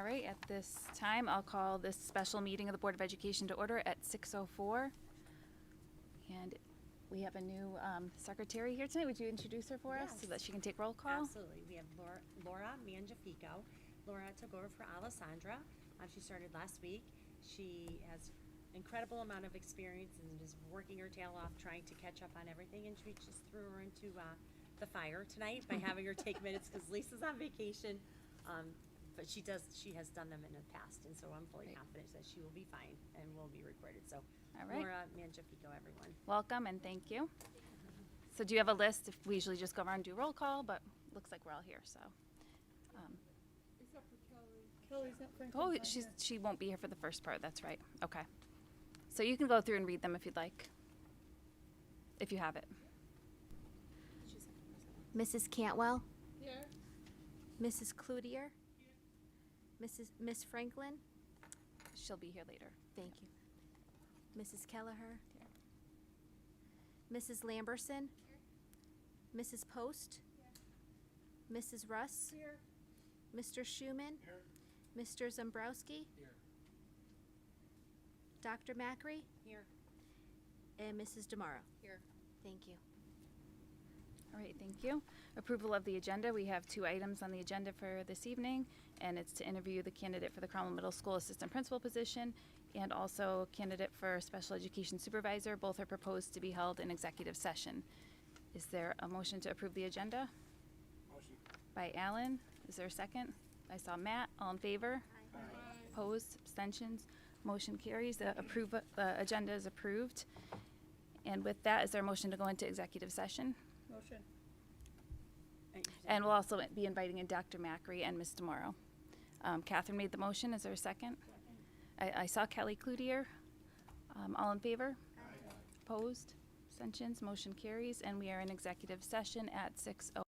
All right, at this time, I'll call this special meeting of the Board of Education to order at 6:04. And we have a new secretary here tonight. Would you introduce her for us so that she can take roll call? Absolutely. We have Laura Mangiafico. Laura took over for Alessandra. She started last week. She has incredible amount of experience and is working her tail off trying to catch up on everything, and we just threw her into the fire tonight by having her take minutes because Lisa's on vacation. But she has done them in the past, and so I'm fully confident that she will be fine and will be recorded. So, All right. Laura Mangiafico, everyone. Welcome and thank you. So do you have a list? If we usually just go around and do roll call, but looks like we're all here, so. Except for Kelly. Kelly's not Franklin's Oh, not here. she won't be here for the first part, that's right. Okay. So you can go through and read them if you'd like, if you have it. Mrs. Cantwell, Here. Mrs. Cloutier, Miss Franklin, She'll be here later. thank you, Mrs. Kelleher, Mrs. Lamberson, Mrs. Post, Mrs. Russ, Here. Mr. Schumann, Mr. Zambrowski, Dr. Macri, Here. and Mrs. Demaro. Here. Thank you. All right, thank you. Approval of the agenda. We have 2 items on the agenda for this evening, and it's to interview the candidate for the Cromwell Middle School Assistant Principal position and also candidate for Special Education Supervisor. Both are proposed to be held in executive session. Is there a motion to approve the agenda? Motion. By Alan. Is there a second? I saw Matt. All in favor? Opposed? Abstentions? Motion carries. The agenda is approved. And with that, is there a motion to go into executive session? Motion. And we'll also be inviting in Dr. Macri and Ms. Demaro. Catherine made the motion. Is there a second? I saw Kelly Cloutier. All in favor? Opposed? Abstentions? Motion carries. And we are in executive session at 6:00.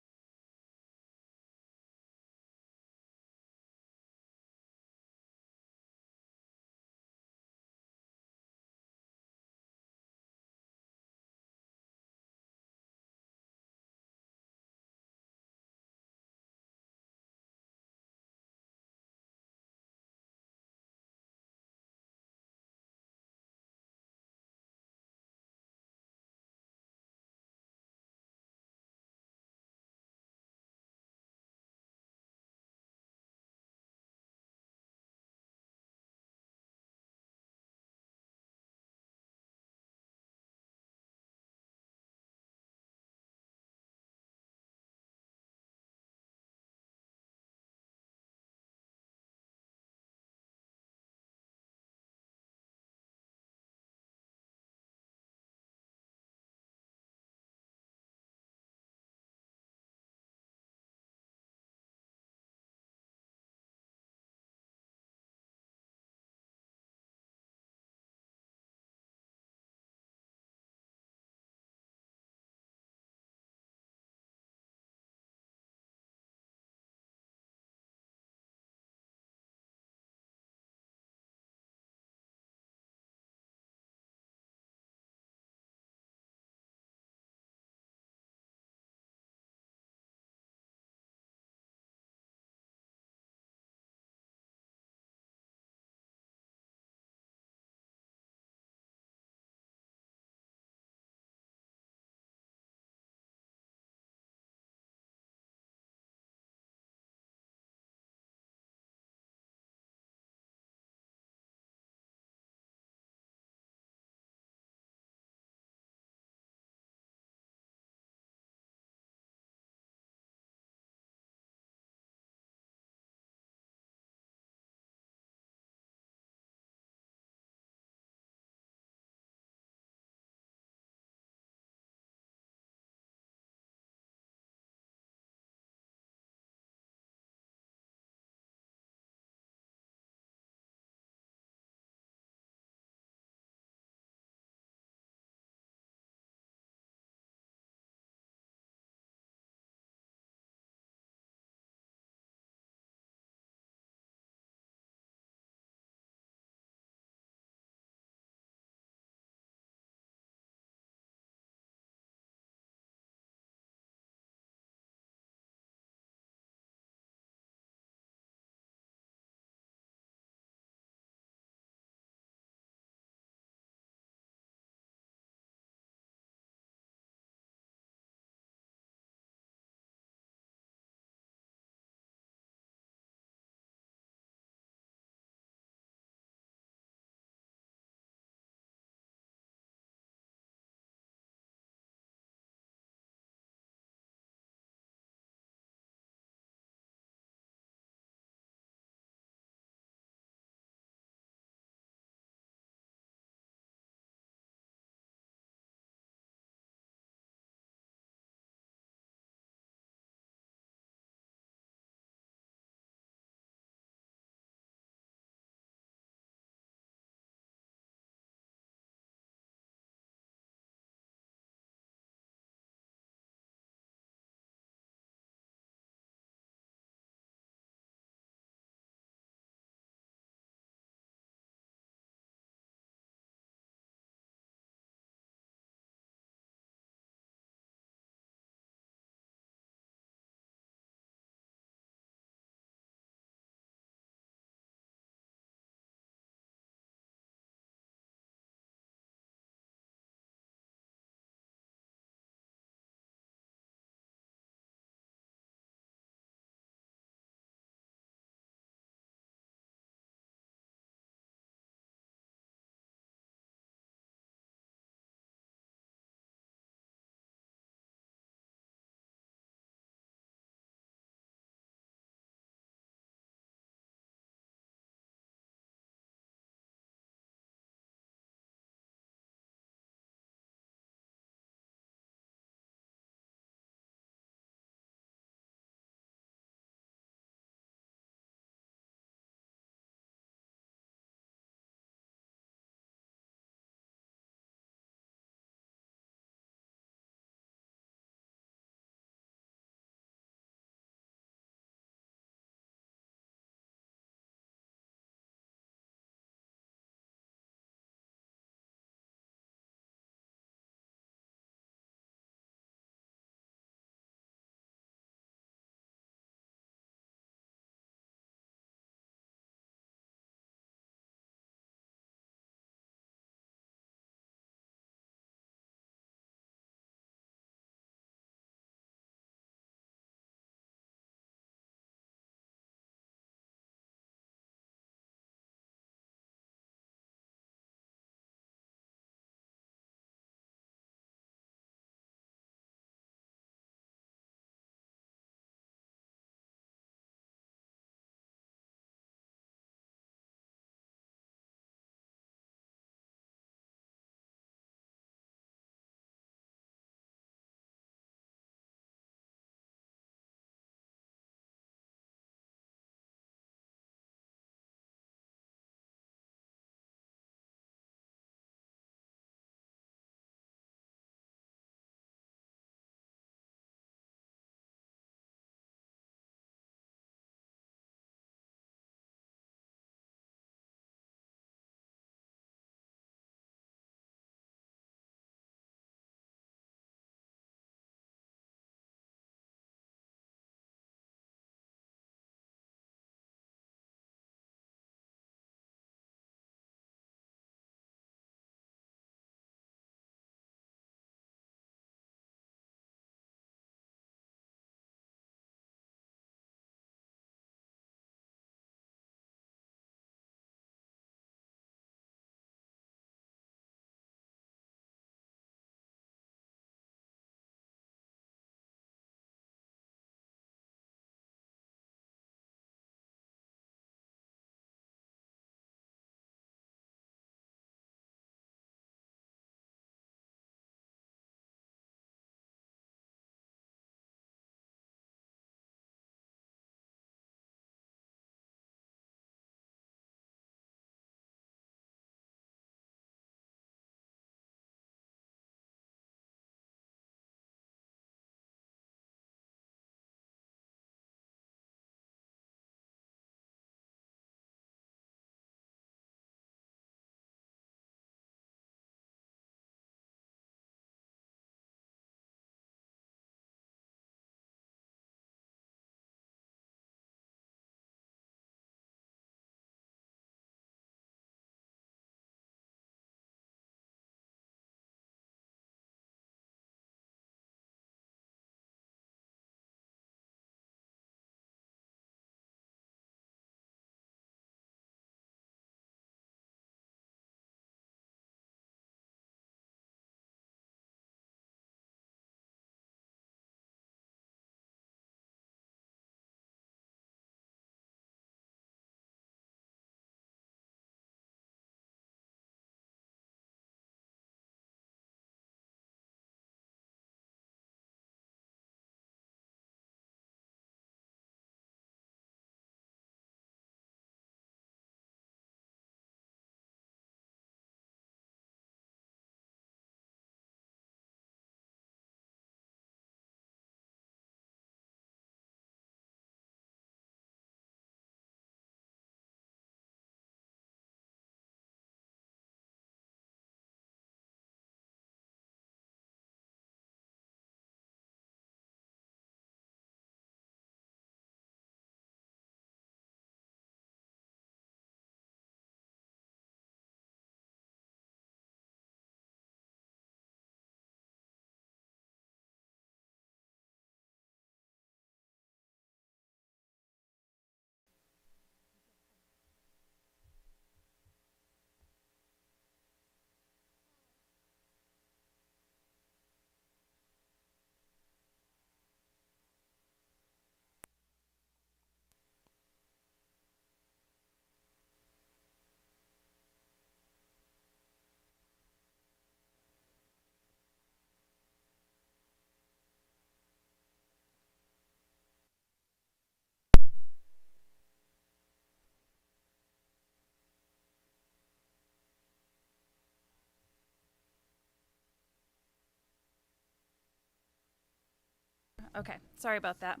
Okay, sorry about that.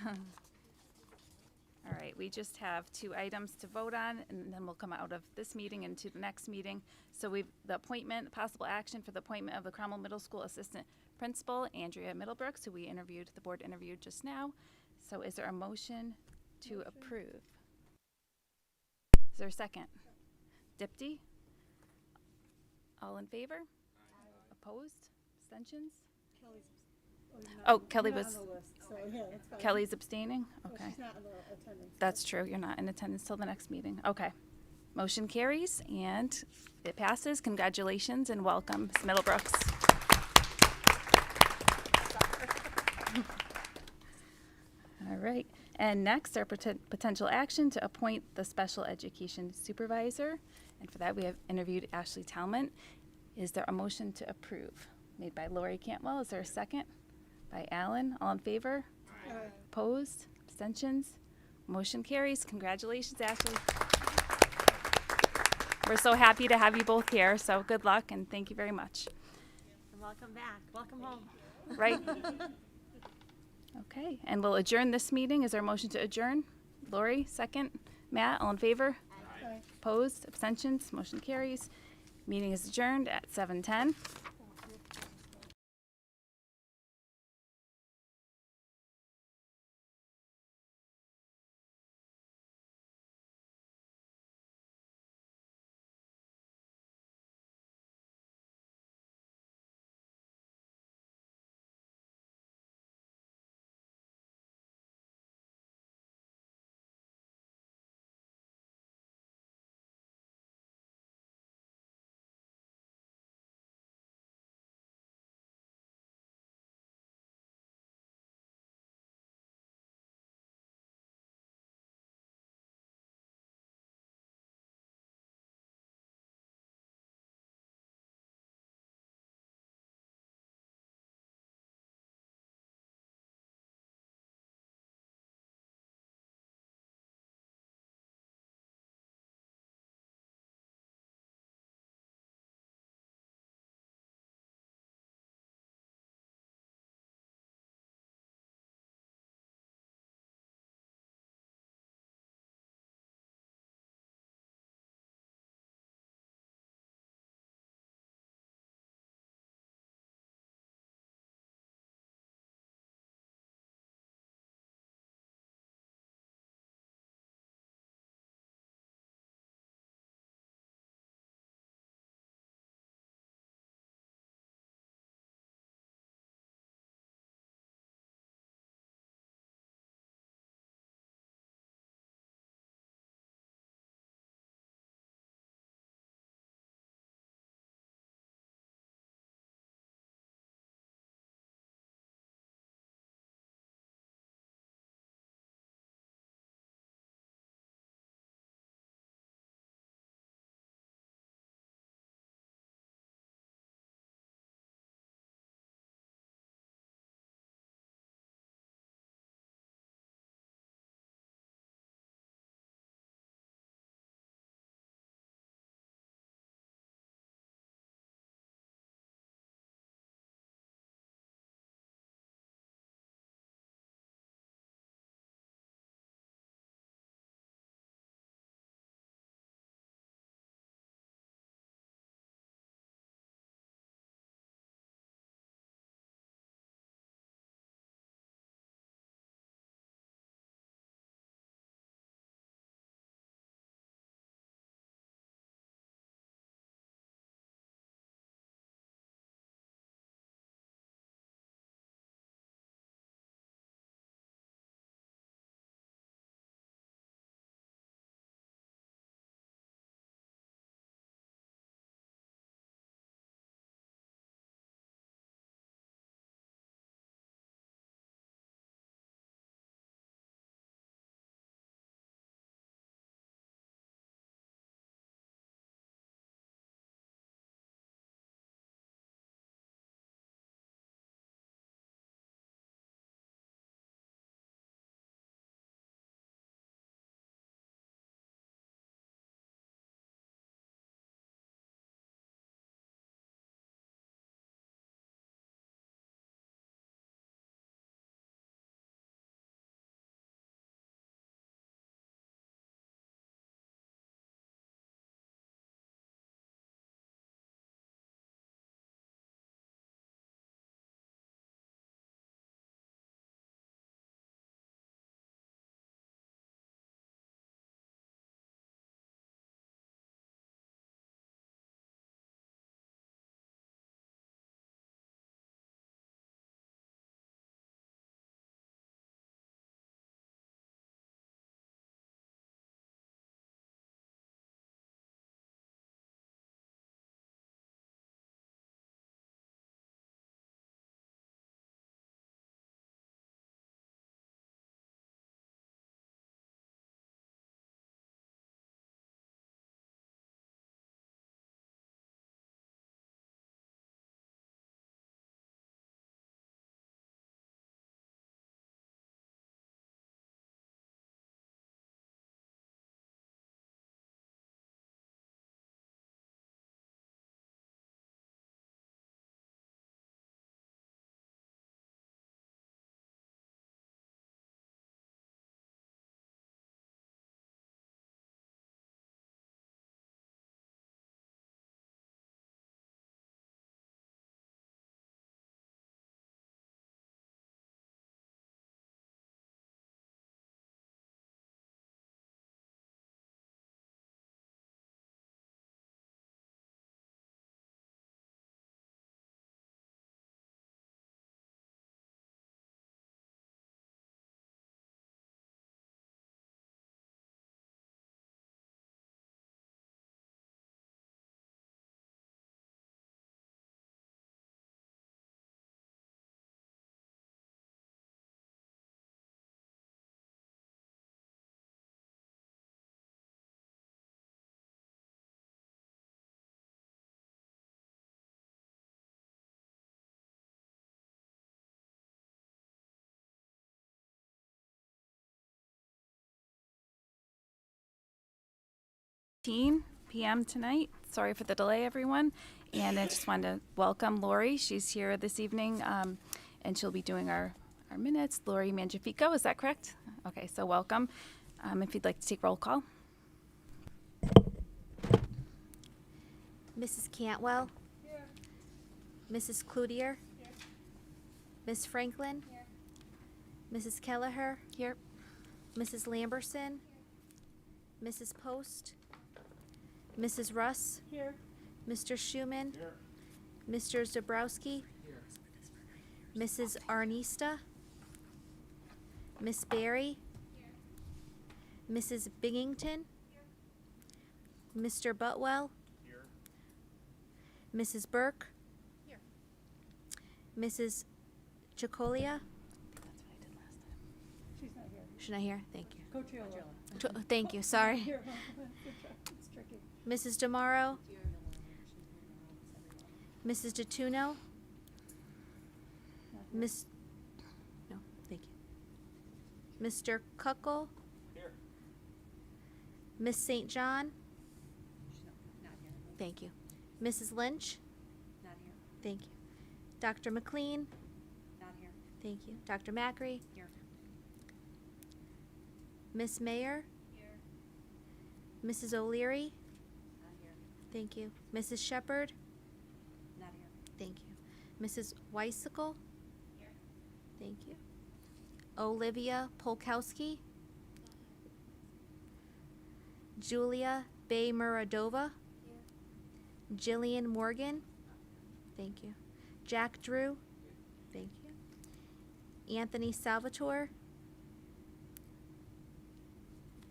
All right, we just have 2 items to vote on, and then we'll come out of this meeting into the next meeting. So the appointment, possible action for the appointment of the Cromwell Middle School Assistant Principal, Andrea Middlebrooks, who the board interviewed just now. So is there a motion to approve? Is there a second? Dipty? All in favor? Opposed? Abstentions? Kelly's. Oh, Kelly you're not was- on the list, so yeah, that's fine. Kelly's abstaining? No, Okay. she's not in the attendance. That's true. You're not in attendance till the next meeting. Okay. Motion carries and it passes. Congratulations and welcome, Ms. Middlebrooks. All right. And next, our potential action to appoint the special education supervisor. And for that, we have interviewed Ashley Talman. Is there a motion to approve? Made by Lori Cantwell. Is there a second? By Alan. All in favor? Aye. Opposed? Abstentions? Motion carries. Congratulations, Ashley. We're so happy to have you both here, so good luck and thank you very much. And welcome back. Welcome home. Right? Okay, and we'll adjourn this meeting. Is there a motion to adjourn? Lori, second. Matt, all in favor? Aye. Opposed? Abstentions? Motion carries. Meeting is adjourned at 7:10. 10 p.m. tonight. Sorry for the delay, everyone. And I just wanted to welcome Lori. She's here this evening, and she'll be doing our minutes. Lori Mangiafico, is that correct? Okay, so welcome. If you'd like to take roll call. Mrs. Cantwell. Mrs. Cloutier. Ms. Franklin. Mrs. Kelleher. Here. Mrs. Lamberson. Mrs. Post. Mrs. Russ. Here. Mr. Schumann. Mr. Zabrowski. Mrs. Arnista. Miss Barry. Mrs. Bingington. Mr. Butwell. Mrs. Burke. Mrs. Chicolia. She's not here. She's not here. Thank you. Coachella. Thank you. Sorry. Here. It's tricky. Mrs. DeMauro. Mrs. DeTuno. Miss. No, thank you. Mr. Cuckle. Here. Miss St. John. Not here. Thank you. Mrs. Lynch. Not here. Thank you. Dr. McLean. Not here. Thank you. Dr. Macri. Here. Miss Mayer. Mrs. O'Leary. Not here. Thank you. Mrs. Shepherd. Not here. Thank you. Mrs. Weisicle. Thank you. Olivia Polkowski. Julia Bay Muradova. Jillian Morgan. Thank you. Jack Drew. Thank you. Anthony Salvatore.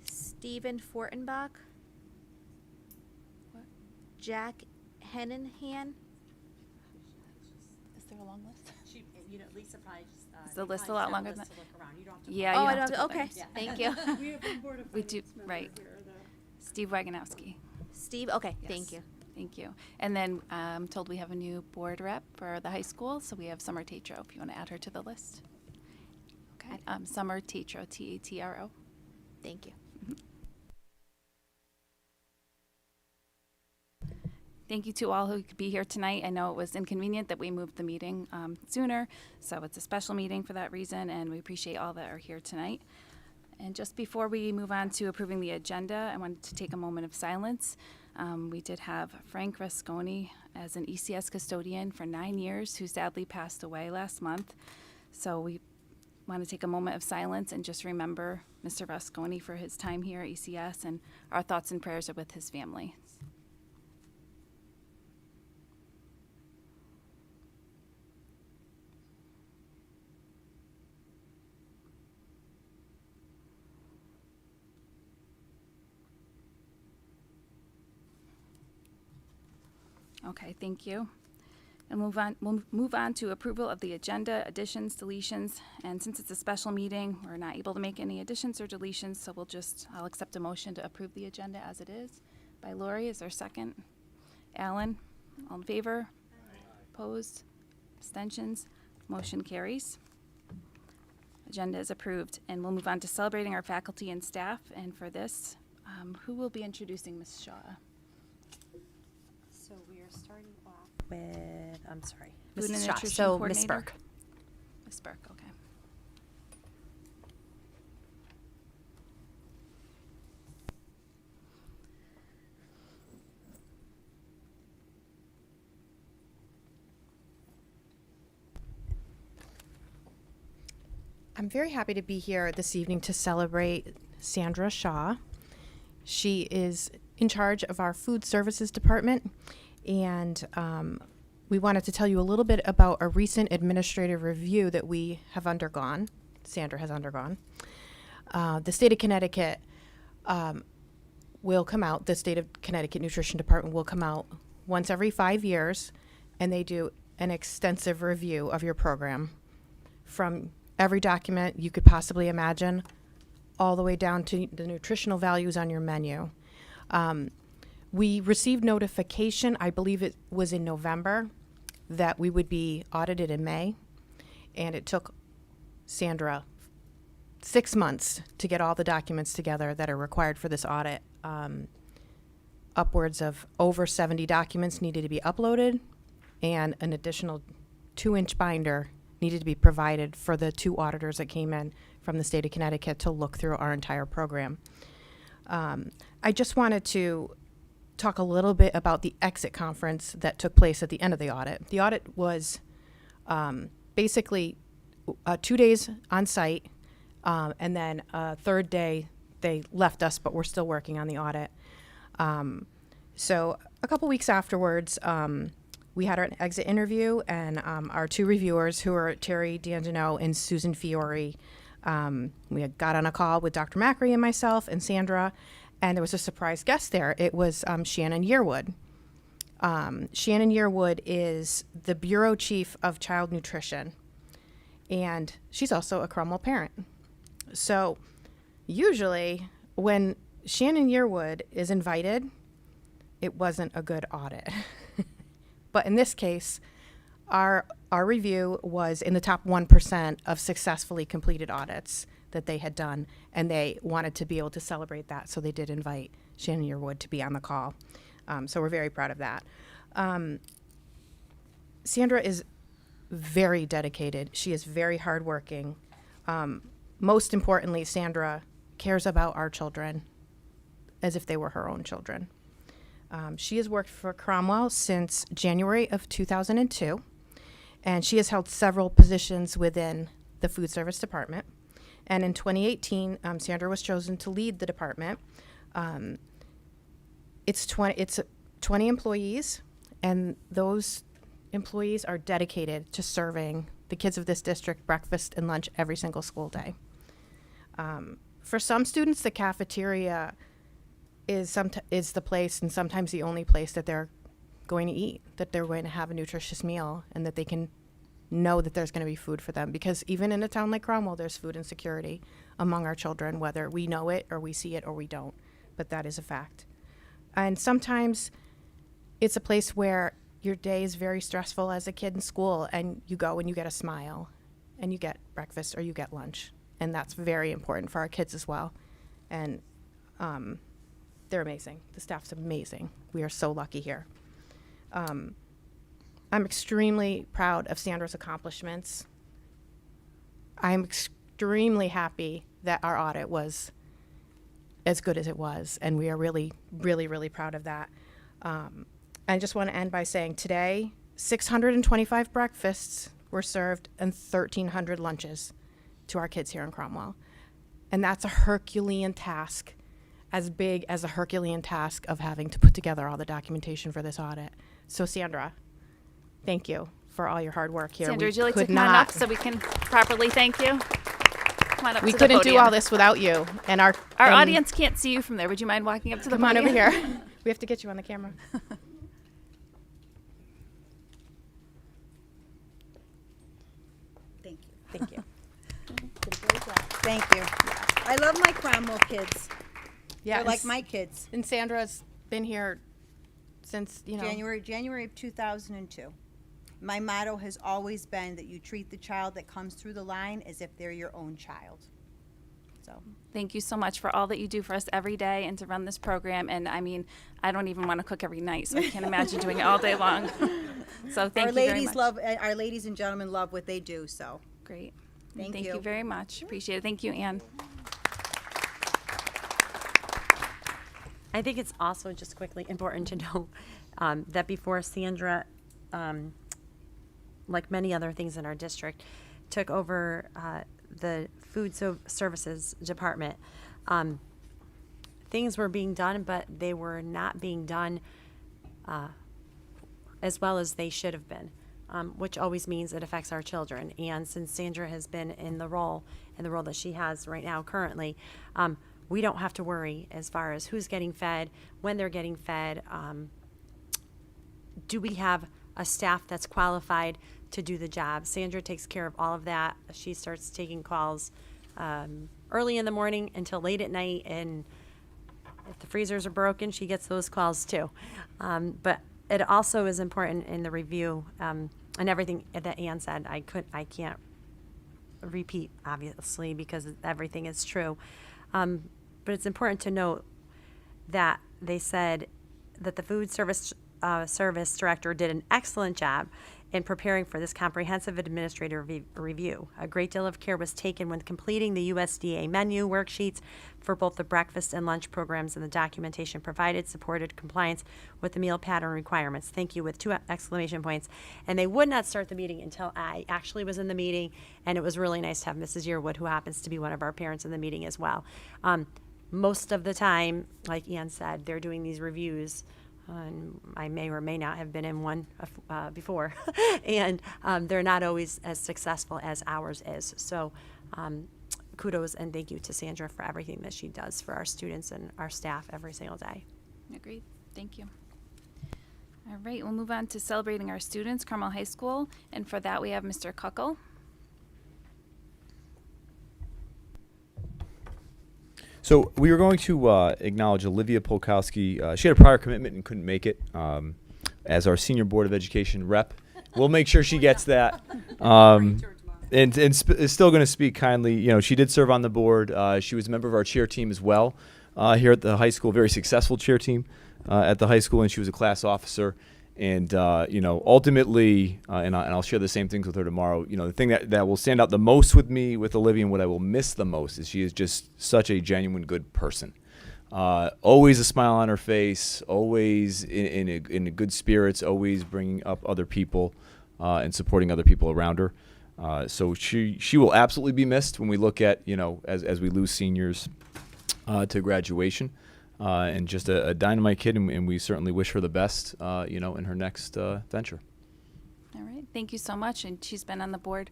Stephen Fortenbach. What? Jack Henenhan. Is there a long list? She, Lisa probably just. Is the they list a probably lot sent longer list than to look around. You don't have to. Yeah, Oh, you I have don't to have put to, okay, that. Yeah. thank you. We have one board of We do- finance member right. here Steve Wagonowski. Steve, okay, Yes. thank you. Thank you. And then I'm told we have a new board rep for the high school, so we have Summer Tatro, if you want to add her to the list. Okay. Summer Tatro, Tatro. Thank you. Thank you to all who could be here tonight. I know it was inconvenient that we moved the meeting sooner, so it's a special meeting for that reason, and we appreciate all that are here tonight. And just before we move on to approving the agenda, I wanted to take a moment of silence. We did have Frank Rasconi as an ECS custodian for 9 years, who sadly passed away last month. So we want to take a moment of silence and just remember Mr. Rasconi for his time here at ECS, and our thoughts and prayers are with his family. Okay, thank you. And we'll move on to approval of the agenda, additions, deletions, and since it's a special meeting, we're not able to make any additions or deletions, so I'll accept a motion to approve the agenda as it is. By Lori, is there a second? Alan, all in favor? Opposed? Abstentions? Motion carries. Agenda is approved, and we'll move on to celebrating our faculty and staff, and for this, who will be introducing Ms. Shaw? So we are starting off with, I'm sorry, Food and Mrs. Shaw. Nutrition So Ms. Coordinator? Burke. Ms. Burke, okay. I'm very happy to be here this evening to celebrate Sandra Shaw. She is in charge of our food services department, and we wanted to tell you a little bit about a recent administrative review that we have undergone, Sandra has undergone. The state of Connecticut will come out, the state of Connecticut Nutrition Department will come out once every 5 years, and they do an extensive review of your program from every document you could possibly imagine, all the way down to the nutritional values on your menu. We received notification, I believe it was in November, that we would be audited in May, and it took Sandra 6 months to get all the documents together that are required for this audit. upwards of over 70 documents needed to be uploaded, and an additional 2-inch binder needed to be provided for the 2 auditors that came in from the state of Connecticut to look through our entire program. I just wanted to talk a little bit about the exit conference that took place at the end of the audit. The audit was basically 2 days on site, and then a third day they left us, but we're still working on the audit. So a couple weeks afterwards, we had an exit interview, and our 2 reviewers, who are Terry D'Angelo and Susan Fiore, we had got on a call with Dr. Macri and myself and Sandra, and there was a surprise guest there. It was Shannon Yearwood. Shannon Yearwood is the Bureau Chief of Child Nutrition, and she's also a Cromwell parent. So usually when Shannon Yearwood is invited, it wasn't a good audit. But in this case, our review was in the top 1% of successfully completed audits that they had done, and they wanted to be able to celebrate that, so they did invite Shannon Yearwood to be on the call. So we're very proud of that. Sandra is very dedicated. She is very hardworking. Most importantly, Sandra cares about our children as if they were her own children. She has worked for Cromwell since January of 2002, and she has held several positions within the food service department. And in 2018, Sandra was chosen to lead the department. It's 20 employees, and those employees are dedicated to serving the kids of this district breakfast and lunch every single school day. For some students, the cafeteria is the place, and sometimes the only place, that they're going to eat, that they're going to have a nutritious meal, and that they can know that there's going to be food for them. Because even in a town like Cromwell, there's food insecurity among our children, whether we know it or we see it or we don't. But that is a fact. And sometimes it's a place where your day is very stressful as a kid in school, and you go and you get a smile, and you get breakfast or you get lunch. And that's very important for our kids as well. And they're amazing. The staff's amazing. We are so lucky here. I'm extremely proud of Sandra's accomplishments. I'm extremely happy that our audit was as good as it was, and we are really, really, really proud of that. I just want to end by saying today, 625 breakfasts were served and 1,300 lunches to our kids here in Cromwell. And that's a Herculean task, as big as a Herculean task of having to put together all the documentation for this audit. So Sandra, thank you for all your hard work here. Sandra, We would you like to could come on not- up so we can properly thank you? Come on up We to the couldn't do podium. all this without you. And our Our and audience can't see you from there. Would you mind walking up to the Come on podium? over here. We have to get you on the camera. Thank you. Thank you. Thank you. I love my Cromwell kids. Yeah, They're like my kids. and Sandra's been here since, January of 2002. My motto has always been that you treat the child that comes through the line as if they're your own child. So, Thank you so much for all that you do for us every day and to run this program. And I mean, I don't even want to cook every night, so I can't imagine doing it all day long. So thank our you very ladies much. love, our ladies and gentlemen love what they do, so. Great. Thank you you. very much. Appreciate it. Thank you, Anne. I think it's also just quickly important to know that before Sandra, like many other things in our district, took over the food services department, things were being done, but they were not being done as well as they should have been, which always means it affects our children. And since Sandra has been in the role that she has right now currently, we don't have to worry as far as who's getting fed, when they're getting fed. Do we have a staff that's qualified to do the job? Sandra takes care of all of that. She starts taking calls early in the morning until late at night, and if the freezers are broken, she gets those calls too. But it also is important in the review, and everything that Ann said, I can't repeat, obviously, because everything is true. But it's important to note that they said that the food service director did an excellent job in preparing for this comprehensive administrative review. A great deal of care was taken when completing the USDA menu worksheets for both the breakfast and lunch programs, and the documentation provided supported compliance with the meal pattern requirements. Thank you, with 2 exclamation points. And they would not start the meeting until I actually was in the meeting, and it was really nice to have Mrs. Yearwood, who happens to be one of our parents, in the meeting as well. Most of the time, like Ian said, they're doing these reviews, and I may or may not have been in one before, and they're not always as successful as ours is. So kudos and thank you to Sandra for everything that she does for our students and our staff every single day. Agreed. Thank you. All right, we'll move on to celebrating our students, Cromwell High School, and for that we have Mr. Kuckel. So we were going to acknowledge Olivia Polkowski. She had a prior commitment and couldn't make it as our senior Board of Education rep. We'll make sure she gets that. And is still going to speak kindly. You know, she did serve on the board. She was a member of our cheer team as well here at the high school, very successful cheer team at the high school, and she was a class officer. And, you know, ultimately, and I'll share the same things with her tomorrow, you know, the thing that will stand out the most with me, with Olivia, and what I will miss the most is she is just such a genuine good person. Always a smile on her face, always in a good spirits, always bringing up other people and supporting other people around her. So she will absolutely be missed when we look at, you know, as we lose seniors to graduation. And just a dynamite kid, and we certainly wish her the best, you know, in her next venture. All right, thank you so much. And she's been on the board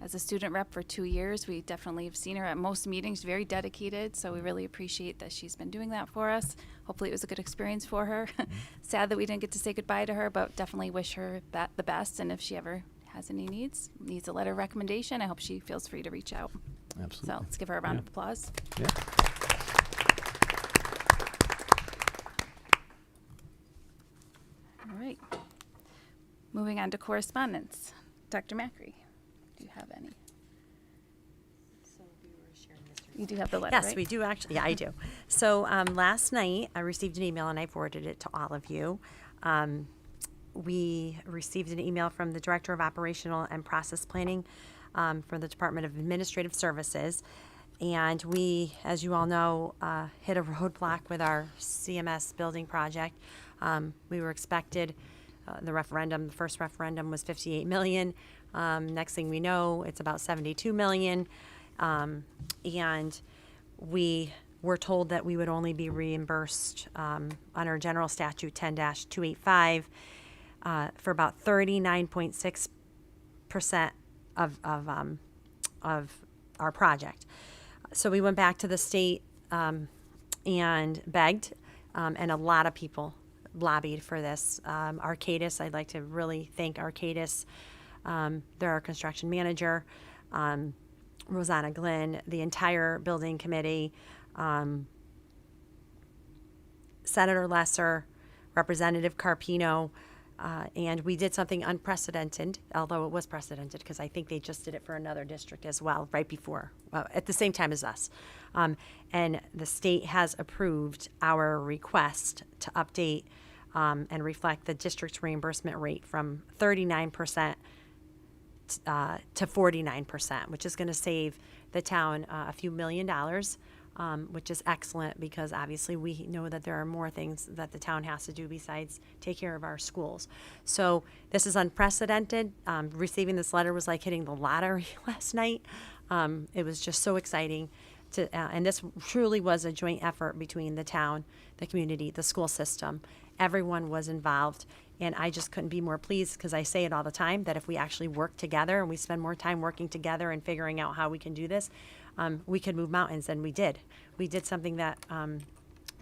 as a student rep for 2 years. We definitely have seen her at most meetings, very dedicated. So we really appreciate that she's been doing that for us. Hopefully it was a good experience for her. Sad that we didn't get to say goodbye to her, but definitely wish her the best. And if she ever has any needs a letter of recommendation, I hope she feels free to reach out. Absolutely. So let's give her a round of applause. Yeah. All right. Moving on to correspondence. Dr. Macri, do you have any? So we were sharing this. You do have the letter, Yes, right? we do actually. Yeah, I do. So last night I received an email and I forwarded it to all of you. We received an email from the Director of Operational and Process Planning from the Department of Administrative Services. And we, as you all know, hit a roadblock with our CMS building project. We were expected, the first referendum was 58 million. Next thing we know, it's about 72 million. And we were told that we would only be reimbursed under General Statute 10-285 for about 39.6% of our project. So we went back to the state and begged, and a lot of people lobbied for this. Arcadis, I'd like to really thank Arcadis. They're our construction manager, Rosanna Glenn, the entire building committee, Senator Lesser, Representative Carpino, and we did something unprecedented, although it was precedented because I think they just did it for another district as well, right before, at the same time as us. And the state has approved our request to update and reflect the district's reimbursement rate from 39% to 49%, which is going to save the town a few $1 million, which is excellent because obviously we know that there are more things that the town has to do besides take care of our schools. So this is unprecedented. Receiving this letter was like hitting the lottery last night. It was just so exciting. And this truly was a joint effort between the town, the community, the school system. Everyone was involved. And I just couldn't be more pleased because I say it all the time that if we actually work together and we spend more time working together and figuring out how we can do this, we could move mountains, and we did. We did something that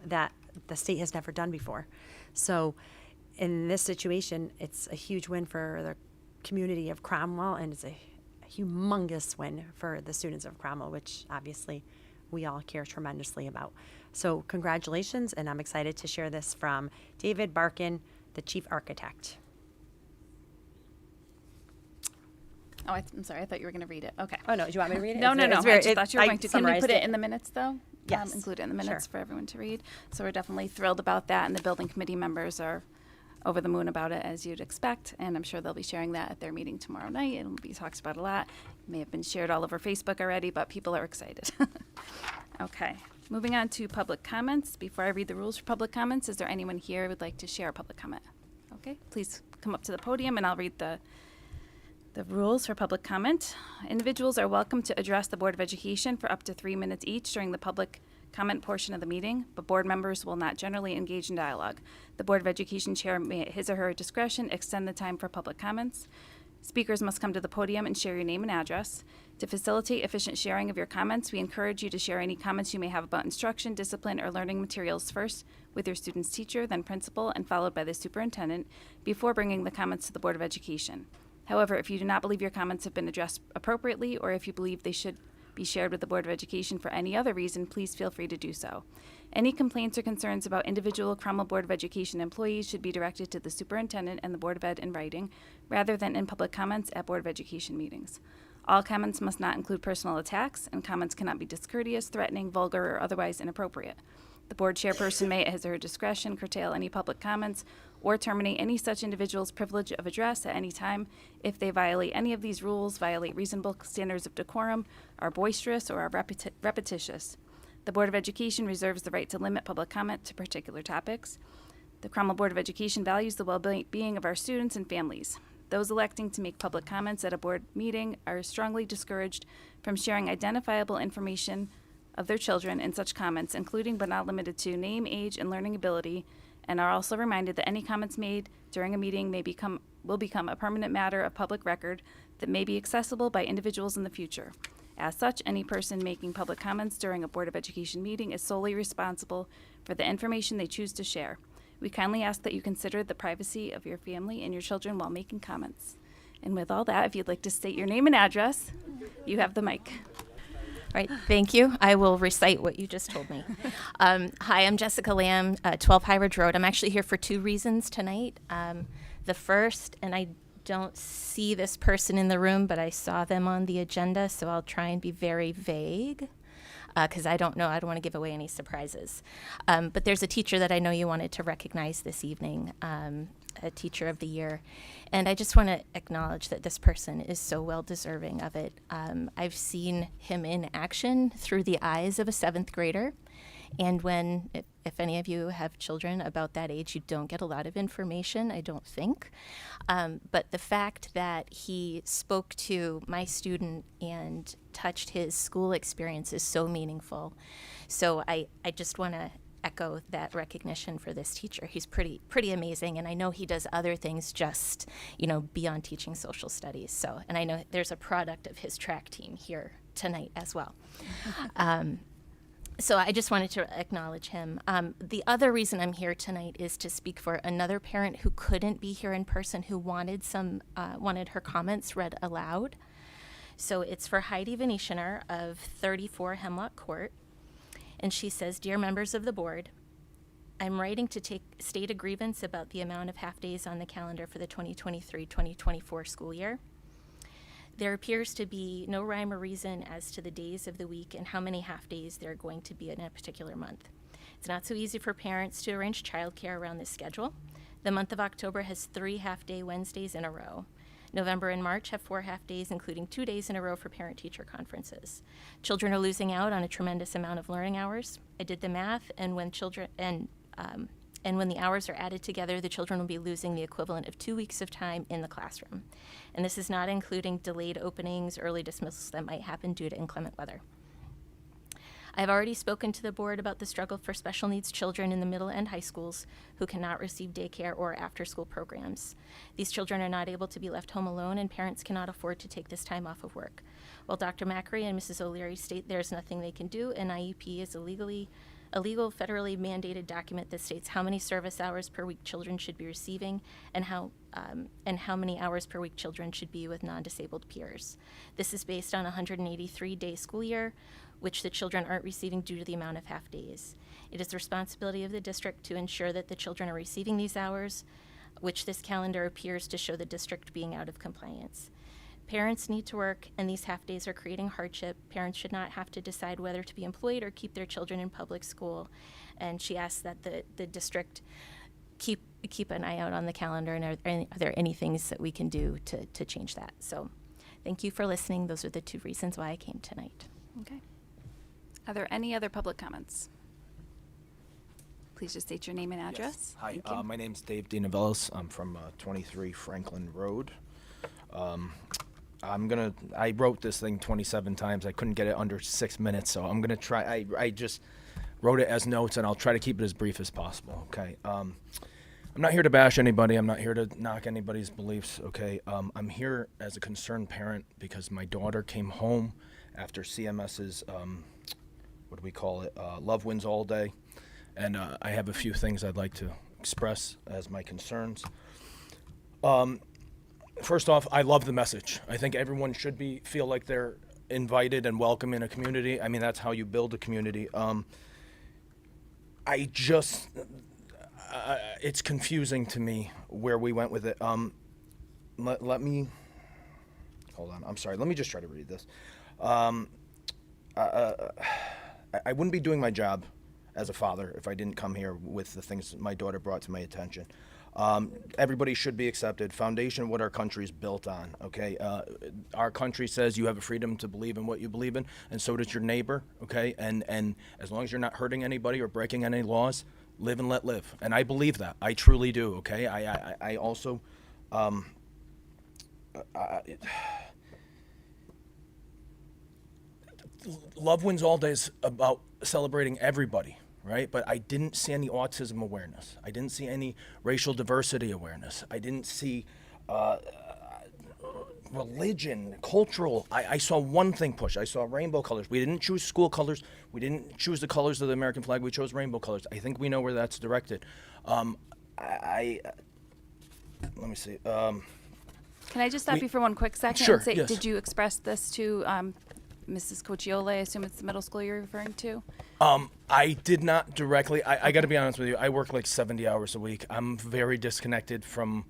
that the state has never done before. So in this situation, it's a huge win for the community of Cromwell, and it's a humongous win for the students of Cromwell, which obviously we all care tremendously about. So congratulations, and I'm excited to share this from David Barkin, the chief architect. Oh, I'm sorry. I thought you were going to read it. Okay. Oh, no, do you want me to read it? No, It's no, very- no. it's I very- just thought you were I going to. Can we summarized put it in the minutes, though? Yes, included in the minutes sure. for everyone to read. So we're definitely thrilled about that, and the building committee members are over the moon about it, as you'd expect, and I'm sure they'll be sharing that at their meeting tomorrow night. It'll be talked about a lot. It may have been shared all over Facebook already, but people are excited. Okay, moving on to public comments. Before I read the rules for public comments, is there anyone here who would like to share a public comment? Okay, please come up to the podium and I'll read the rules for public comment. Individuals are welcome to address the Board of Education for up to 3 minutes each during the public comment portion of the meeting, but board members will not generally engage in dialogue. The Board of Education chair may, at his or her discretion, extend the time for public comments. Speakers must come to the podium and share your name and address. To facilitate efficient sharing of your comments, we encourage you to share any comments you may have about instruction, discipline, or learning materials first with your student's teacher, then principal, and followed by the superintendent, before bringing the comments to the Board of Education. However, if you do not believe your comments have been addressed appropriately, or if you believe they should be shared with the Board of Education for any other reason, please feel free to do so. Any complaints or concerns about individual Cromwell Board of Education employees should be directed to the superintendent and the Board of Ed in writing, rather than in public comments at Board of Education meetings. All comments must not include personal attacks, and comments cannot be discourteous, threatening, vulgar, or otherwise inappropriate. The board chairperson may, at his or her discretion, curtail any public comments or terminate any such individual's privilege of address at any time if they violate any of these rules, violate reasonable standards of decorum, are boisterous, or are repetitious. The Board of Education reserves the right to limit public comment to particular topics. The Cromwell Board of Education values the well-being of our students and families. Those electing to make public comments at a board meeting are strongly discouraged from sharing identifiable information of their children in such comments, including but not limited to name, age, and learning ability, and are also reminded that any comments made during a meeting will become a permanent matter of public record that may be accessible by individuals in the future. As such, any person making public comments during a Board of Education meeting is solely responsible for the information they choose to share. We kindly ask that you consider the privacy of your family and your children while making comments. And with all that, if you'd like to state your name and address, you have the mic. All right, thank you. I will recite what you just told me. Hi, I'm Jessica Lamb, 12 High Ridge Road. I'm actually here for 2 reasons tonight. The first, and I don't see this person in the room, but I saw them on the agenda, so I'll try and be very vague because I don't know. I don't want to give away any surprises. But there's a teacher that I know you wanted to recognize this evening, a Teacher of the Year. And I just want to acknowledge that this person is so well deserving of it. I've seen him in action through the eyes of a 7th grader. And when, if any of you have children about that age, you don't get a lot of information, I don't think. But the fact that he spoke to my student and touched his school experience is so meaningful. So I just want to echo that recognition for this teacher. He's pretty amazing, and I know he does other things just, beyond teaching social studies. So, and I know there's a product of his track team here tonight as well. So I just wanted to acknowledge him. The other reason I'm here tonight is to speak for another parent who couldn't be here in person, who wanted her comments read aloud. So it's for Heidi Venetianer of 34 Hemlock Court. And she says, "Dear members of the board, I'm writing to state a grievance about the amount of half-days on the calendar for the 2023-2024 school year. There appears to be no rhyme or reason as to the days of the week and how many half-days there are going to be in a particular month. It's not so easy for parents to arrange childcare around this schedule. The month of October has 3 half-day Wednesdays in a row. November and March have 4 half-days, including 2 days in a row for parent-teacher conferences. Children are losing out on a tremendous amount of learning hours. I did the math, and when the hours are added together, the children will be losing the equivalent of 2 weeks of time in the classroom. And this is not including delayed openings, early dismissals that might happen due to inclement weather. I've already spoken to the board about the struggle for special needs children in the middle and high schools who cannot receive daycare or after-school programs. These children are not able to be left home alone, and parents cannot afford to take this time off of work. While Dr. Macri and Mrs. O'Leary state there's nothing they can do, an IEP is a legal federally mandated document that states how many service hours per week children should be receiving and how many hours per week children should be with non-disabled peers. This is based on a 183-day school year, which the children aren't receiving due to the amount of half-days. It is the responsibility of the district to ensure that the children are receiving these hours, which this calendar appears to show the district being out of compliance. Parents need to work, and these half days are creating hardship. Parents should not have to decide whether to be employed or keep their children in public school. And she asked that the district keep an eye out on the calendar, and are there any things that we can do to change that? So thank you for listening. Those are the two reasons why I came tonight. Okay. Are there any other public comments? Please just state your name and address. Hi, Thank you. my name's Dave DiNovellis. I'm from 23 Franklin Road. I wrote this thing 27 times. I couldn't get it under 6 minutes, so I'm gonna try. I just wrote it as notes, and I'll try to keep it as brief as possible, okay? I'm not here to bash anybody. I'm not here to knock anybody's beliefs, okay? I'm here as a concerned parent because my daughter came home after CMS's, what do we call it, Love Wins All Day. And I have a few things I'd like to express as my concerns. First off, I love the message. I think everyone should feel like they're invited and welcome in a community. I mean, that's how you build a community. It's confusing to me where we went with it. Let me, hold on, I'm sorry. Let me just try to read this. I wouldn't be doing my job as a father if I didn't come here with the things my daughter brought to my attention. Everybody should be accepted. Foundation of what our country is built on, okay? Our country says you have a freedom to believe in what you believe in, and so does your neighbor, okay? And as long as you're not hurting anybody or breaking any laws, live and let live. And I believe that. I truly do, okay? I also, Love Wins All Day is about celebrating everybody, right? But I didn't see any autism awareness. I didn't see any racial diversity awareness. I didn't see religion, cultural. I saw one thing push. I saw rainbow colors. We didn't choose school colors. We didn't choose the colors of the American flag. We chose rainbow colors. I think we know where that's directed. Let me see. Can I just stop you for one quick second? Sure, And say, yes. Did you express this to Mrs. Cochiola? I assume it's the middle school you're referring to. I did not directly. I got to be honest with you. I work like 70 hours a week. I'm very disconnected from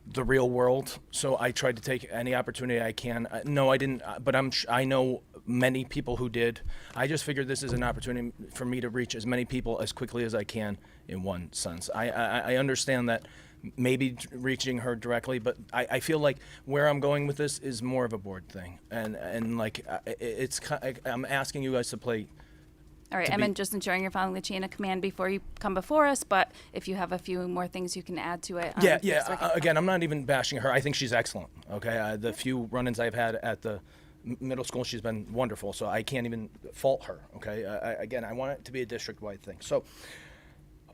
the real world, so I tried to take any opportunity I can. No, I didn't, but I know many people who did. I just figured this is an opportunity for me to reach as many people as quickly as I can in one sense. I understand that maybe reaching her directly, but I feel like where I'm going with this is more of a board thing, and like I'm asking you guys to play. All right, to I be- meant just ensuring you're following the chain of command before you come before us, but if you have a few more things you can add to it. Yeah. next week. Again, I'm not even bashing her. I think she's excellent. Okay, the few run-ins I've had at the middle school, she's been wonderful. So I can't even fault her. Okay. Again, I want it to be a district-wide thing. So,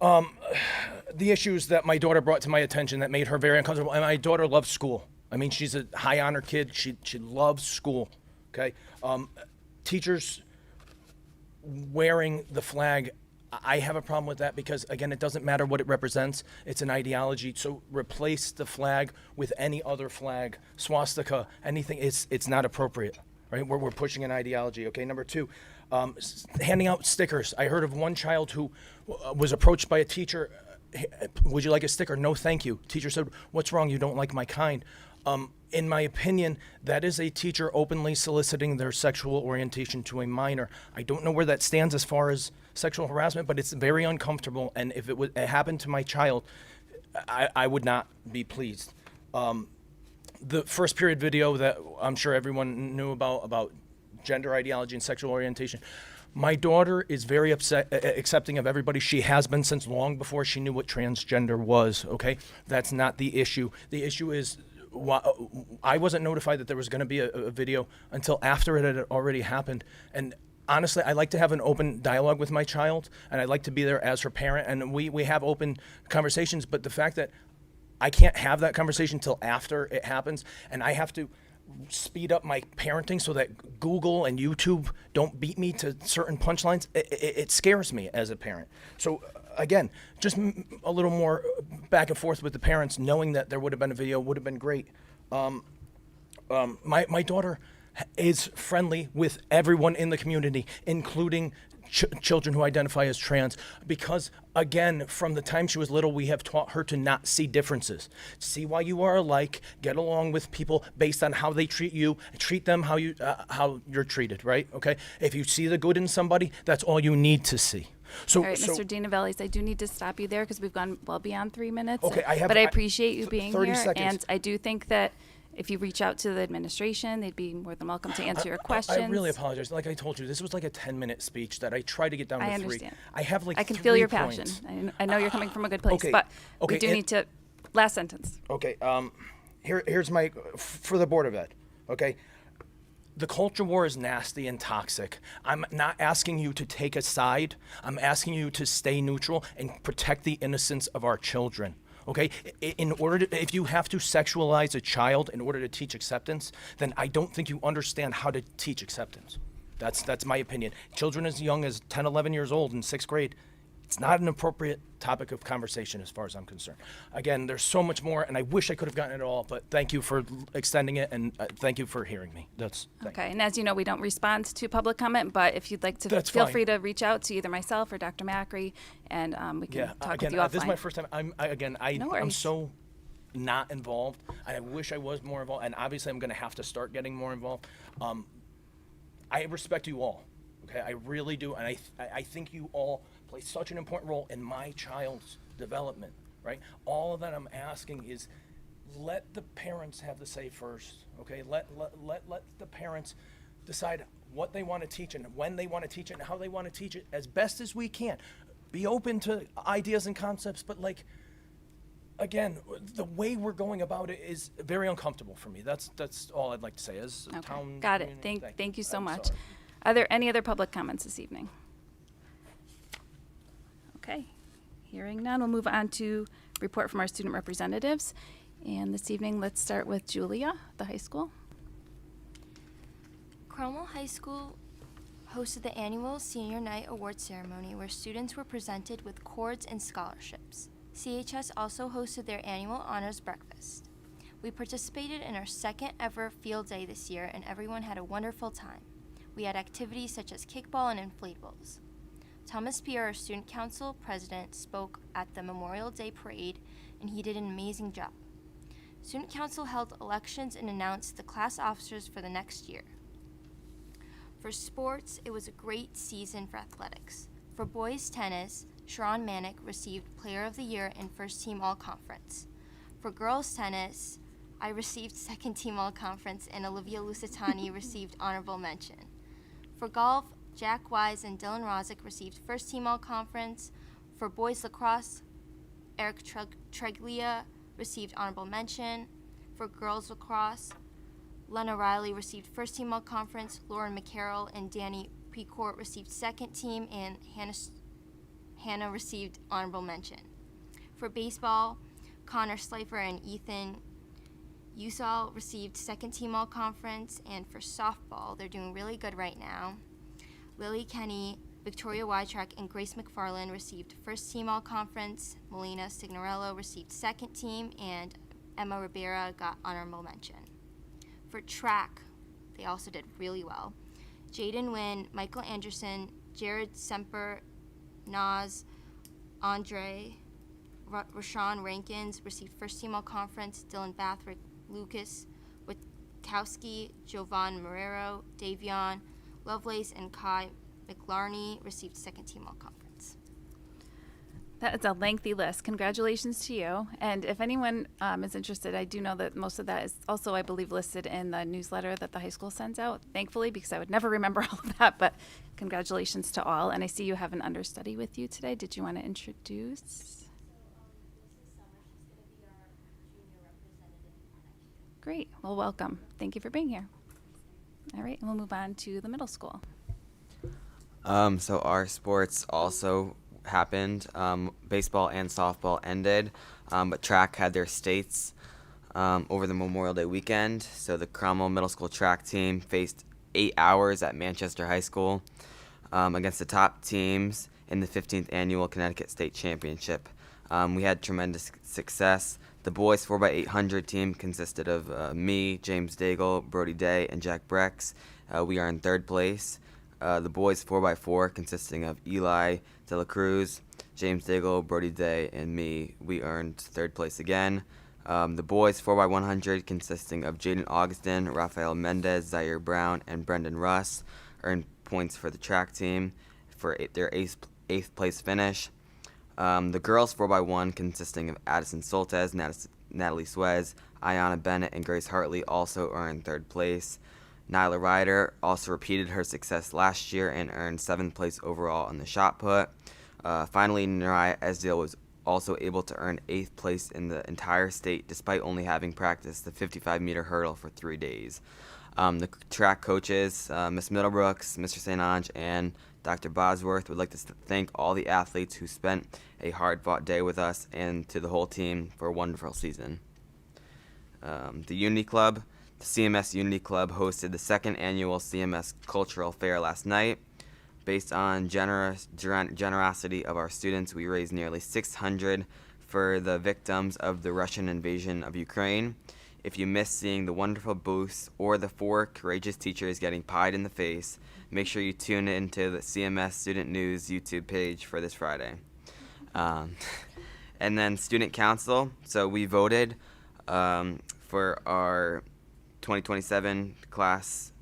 the issues that my daughter brought to my attention that made her very uncomfortable. And my daughter loves school. I mean, she's a high honor kid. She loves school. Okay. Teachers wearing the flag, I have a problem with that because, again, it doesn't matter what it represents. It's an ideology. So replace the flag with any other flag, swastika, anything. It's not appropriate, right? We're pushing an ideology. Okay, number two, handing out stickers. I heard of one child who was approached by a teacher. Would you like a sticker? No, thank you. Teacher said, what's wrong? You don't like my kind. In my opinion, that is a teacher openly soliciting their sexual orientation to a minor. I don't know where that stands as far as sexual harassment, but it's very uncomfortable. And if it happened to my child, I would not be pleased. The first period video that I'm sure everyone knew about gender ideology and sexual orientation. My daughter is very accepting of everybody. She has been since long before she knew what transgender was, okay? That's not the issue. The issue is I wasn't notified that there was going to be a video until after it had already happened. And honestly, I like to have an open dialogue with my child, and I like to be there as her parent, and we have open conversations. But the fact that I can't have that conversation until after it happens, and I have to speed up my parenting so that Google and YouTube don't beat me to certain punchlines, it scares me as a parent. So again, just a little more back and forth with the parents, knowing that there would have been a video would have been great. My daughter is friendly with everyone in the community, including children who identify as trans, because again, from the time she was little, we have taught her to not see differences. See why you are alike, get along with people based on how they treat you, treat them how you're treated, right? Okay? If you see the good in somebody, that's all you need to see. So, All right, Mr. Dinavellis, I do need to stop you there because we've gone well beyond 3 minutes. Okay, but I appreciate you being 30 here, seconds. and I do think that if you reach out to the administration, they'd be more than welcome to answer your questions. I really apologize. Like I told you, this was like a 10-minute speech that I tried to get down to I 3. understand. I have like I can 3 feel your points. passion. I know you're coming from a good place, Okay, but okay, we do and- need to. Last sentence. Okay, here's my, for the Board of Ed, okay? The culture war is nasty and toxic. I'm not asking you to take a side. I'm asking you to stay neutral and protect the innocence of our children. Okay, in order to, if you have to sexualize a child in order to teach acceptance, then I don't think you understand how to teach acceptance. That's my opinion. Children as young as 10, 11 years old in 6th grade, it's not an appropriate topic of conversation as far as I'm concerned. Again, there's so much more, and I wish I could have gotten it all, but thank you for extending it, and thank you for hearing me. Thank you. Okay, and as you know, we don't respond to public comment, but if you'd like to, That's feel fine. free to reach out to either myself or Dr. Macri, and we can Yeah, talk again, with you offline. this is my first time. I'm No worries. so not involved, and I wish I was more involved. And obviously, I'm going to have to start getting more involved. I respect you all. Okay, I really do, and I think you all play such an important role in my child's development. Right? All of that I'm asking is, let the parents have the say first. Okay, let the parents decide what they want to teach and when they want to teach it and how they want to teach it as best as we can. Be open to ideas and concepts, but like, again, the way we're going about it is very uncomfortable for me. That's all I'd like to say. As a Okay, town got it. community, Thank you so I'm much. sorry. Are there any other public comments this evening? Okay, hearing none, we'll move on to report from our student representatives. And this evening, let's start with Julia, the high school. Cromwell High School hosted the annual Senior Night Award Ceremony where students were presented with cords and scholarships. CHS also hosted their annual honors breakfast. We participated in our second ever field day this year and everyone had a wonderful time. We had activities such as kickball and inflatables. Thomas Pierre, our student council president, spoke at the Memorial Day parade and he did an amazing job. Student council held elections and announced the class officers for the next year. For sports, it was a great season for athletics. For boys tennis, Sharon Manick received Player of the Year and First Team All-Conference. For girls tennis, I received Second Team All-Conference and Olivia Lusitani received Honorable Mention. For golf, Jack Wise and Dylan Rozick received First Team All-Conference. For boys lacrosse, Eric Treglia received Honorable Mention. For girls lacrosse, Lena Riley received First Team All-Conference, Lauren McCarroll and Danny Precourt received Second Team, and Hannah received Honorable Mention. For baseball, Connor Slifer and Ethan Usal received Second Team All-Conference, and for softball, they're doing really good right now. Lily Kenny, Victoria Wytrack, and Grace McFarland received First Team All-Conference. Melina Signorello received Second Team, and Emma Rivera got Honorable Mention. For track, they also did really well. Jaden Wynn, Michael Anderson, Jared Semper, Naz, Andre, Rashawn Rankins received First Team All-Conference. Dylan Bathrick, Lucas Witkowski, Jovan Marrero, Davion Lovelace, and Kai McLarney received Second Team All-Conference. That is a lengthy list. Congratulations to you. And if anyone is interested, I do know that most of that is also, I believe, listed in the newsletter that the high school sends out, thankfully, because I would never remember all of that. But congratulations to all. And I see you have an understudy with you today. Did you want to introduce? Great. Well, welcome. Thank you for being here. All right. We'll move on to the middle school. So our sports also happened. Baseball and softball ended, but track had their states over the Memorial Day weekend. So the Cromwell Middle School track team faced 8 hours at Manchester High School against the top teams in the 15th Annual Connecticut State Championship. We had tremendous success. The boys 4x800 team consisted of me, James Daigle, Brody Day, and Jack Brex. We are in third place. The boys 4x4 consisting of Eli De La Cruz, James Daigle, Brody Day, and me. We earned third place again. The boys 4x100 consisting of Jaden Augustin, Rafael Mendez, Zaire Brown, and Brendan Russ earned points for the track team for their eighth place finish. The girls 4x1 consisting of Addison Soltez, Natalie Suez, Ayana Bennett, and Grace Hartley also earned third place. Nyla Ryder also repeated her success last year and earned 7th place overall in the shot put. Finally, Nariah Esdale was also able to earn 8th place in the entire state despite only having practiced the 55-meter hurdle for 3 days. The track coaches, Ms. Middlebrooks, Mr. St. Ange, and Dr. Bosworth would like to thank all the athletes who spent a hard-fought day with us and to the whole team for a wonderful season. The Unity Club. The CMS Unity Club hosted the 2nd annual CMS Cultural Fair last night. Based on generosity of our students, we raised nearly $600 for the victims of the Russian invasion of Ukraine. If you missed seeing the wonderful booths or the 4 courageous teachers getting pied in the face, make sure you tune into the CMS Student News YouTube page for this Friday. And then Student Council. So we voted for our 2027 class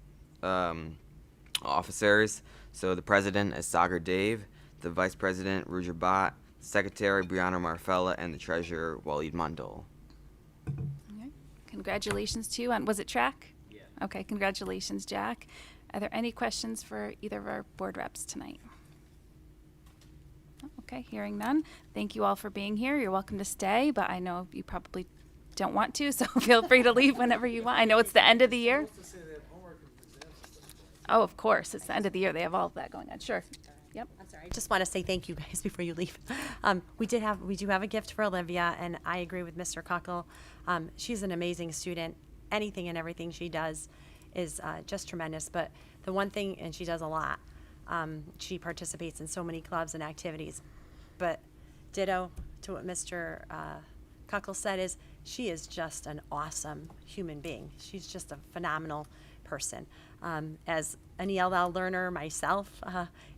officers. So the president is Sagar Dave, the vice president Ruja Bhatt, secretary Brianna Marfella, and the treasurer Waleed Mandol. Okay. Congratulations to you on, was it track? Yeah. Okay, congratulations, Jack. Are there any questions for either of our board reps tonight? Okay, hearing none. Thank you all for being here. You're welcome to stay, but I know you probably don't want to, so feel free to leave whenever you want. I know it's the end of the year. Oh, of course, it's the end of the year. They have all of that going on. Sure. Yep. I'm sorry. I just want to say thank you guys before you leave. We do have a gift for Olivia, and I agree with Mr. Cockle. She's an amazing student. Anything and everything she does is just tremendous. But the one thing, and she does a lot, she participates in so many clubs and activities. But ditto to what Mr. Cockle said is she is just an awesome human being. She's just a phenomenal person. As an ELL learner myself,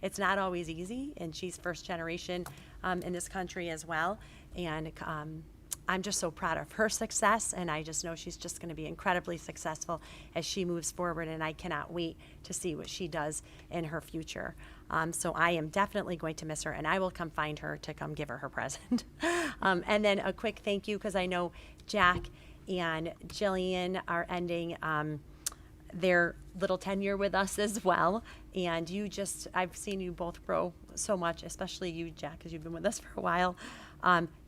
it's not always easy, and she's first generation in this country as well. And I'm just so proud of her success, and I just know she's just going to be incredibly successful as she moves forward, and I cannot wait to see what she does in her future. So I am definitely going to miss her, and I will come find her to come give her her present. And then a quick thank you, because I know Jack and Jillian are ending their little tenure with us as well. And I've seen you both grow so much, especially you, Jack, because you've been with us for a while.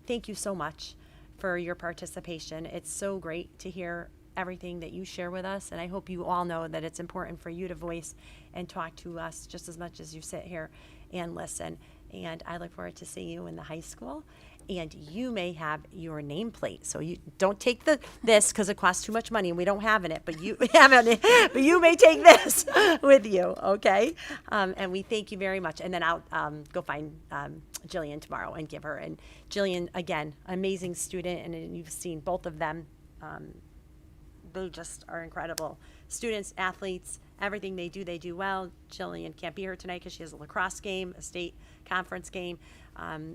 Thank you so much for your participation. It's so great to hear everything that you share with us, and I hope you all know that it's important for you to voice and talk to us just as much as you sit here and listen. And I look forward to seeing you in the high school, and you may have your nameplate. So you don't take this because it costs too much money and we don't have it, but you but you may take this with you, okay? And we thank you very much. And then I'll go find Jillian tomorrow and give her. And Jillian, again, amazing student, and you've seen both of them. They just are incredible students, athletes. Everything they do well. Jillian can't be here tonight because she has a lacrosse game, a state conference game.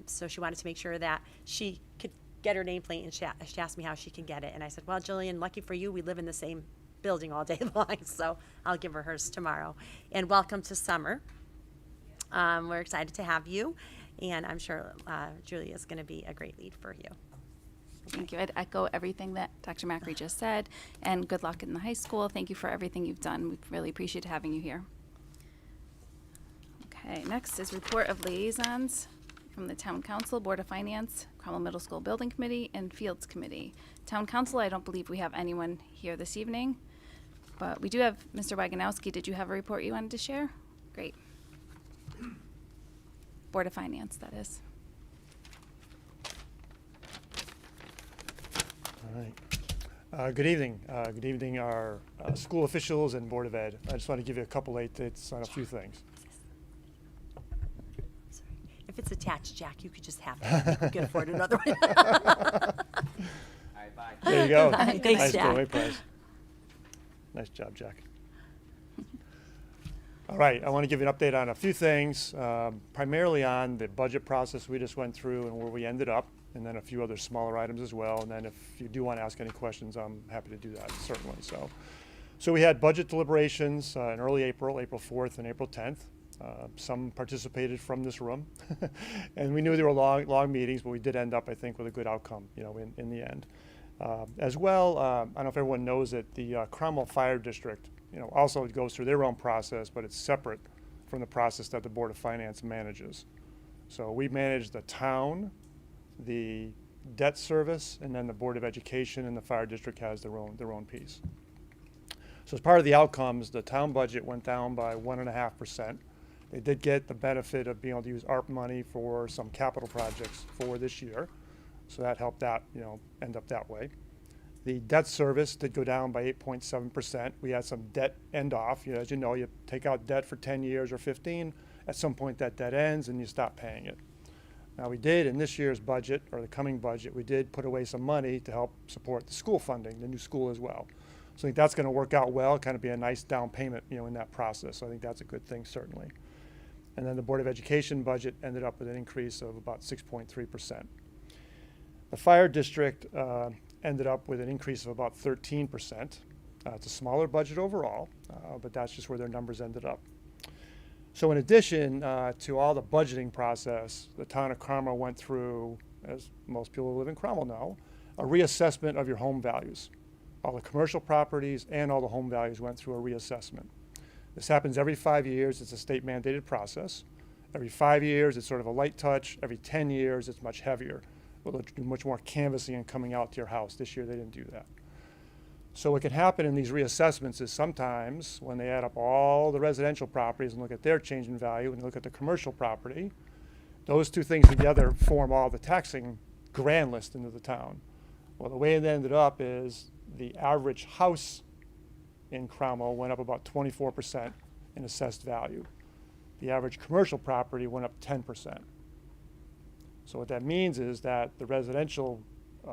So she wanted to make sure that she could get her nameplate, and she asked me how she can get it. And I said, well, Jillian, lucky for you, we live in the same building all day long, so I'll give her hers tomorrow. And welcome to summer. We're excited to have you, and I'm sure Julia is going to be a great lead for you. Thank you. I'd echo everything that Dr. Macri just said, and good luck in the high school. Thank you for everything you've done. We really appreciate having you here. Okay, next is report of liaisons from the Town Council, Board of Finance, Cromwell Middle School Building Committee, and Fields Committee. Town Council, I don't believe we have anyone here this evening, but we do have Mr. Waganowski. Did you have a report you wanted to share? Great. Board of Finance, that is. All right. Good evening. Good evening, our school officials and Board of Ed. I just want to give you a couple updates on a few things. Sorry. If it's attached, Jack, you could just have it. We could afford another one. I bye. There you go. Thanks, Nice Jack. BoE prize. Nice job, Jack. All right, I want to give you an update on a few things, primarily on the budget process we just went through and where we ended up, and then a few other smaller items as well. And then if you do want to ask any questions, I'm happy to do that, certainly. So we had budget deliberations in early April, April 4th and April 10th. Some participated from this room, and we knew they were long meetings, but we did end up, I think, with a good outcome, in the end. As well, I don't know if everyone knows that the Cromwell Fire District, also goes through their own process, but it's separate from the process that the Board of Finance manages. So we manage the town, the debt service, and then the Board of Education, and the Fire District has their own piece. So as part of the outcomes, the town budget went down by 1.5%. They did get the benefit of being able to use ARP money for some capital projects for this year. So that helped that, end up that way. The debt service did go down by 8.7%. We had some debt end off. As you know, you take out debt for 10 years or 15. At some point that debt ends and you stop paying it. Now we did in this year's budget, or the coming budget, we did put away some money to help support the school funding, the new school as well. So I think that's going to work out well, kind of be a nice down payment, in that process. So I think that's a good thing, certainly. And then the Board of Education budget ended up with an increase of about 6.3%. The Fire District ended up with an increase of about 13%. It's a smaller budget overall, but that's just where their numbers ended up. So in addition to all the budgeting process, the town of Cromwell went through, as most people who live in Cromwell know, a reassessment of your home values. All the commercial properties and all the home values went through a reassessment. This happens every 5 years. It's a state mandated process. Every 5 years, it's sort of a light touch. Every 10 years, it's much heavier. We'll do much more canvassing and coming out to your house. This year, they didn't do that. So what can happen in these reassessments is sometimes when they add up all the residential properties and look at their change in value and look at the commercial property, those two things together form all the taxing grand list into the town. Well, the way it ended up is the average house in Cromwell went up about 24% in assessed value. The average commercial property went up 10%. So what that means is that the residential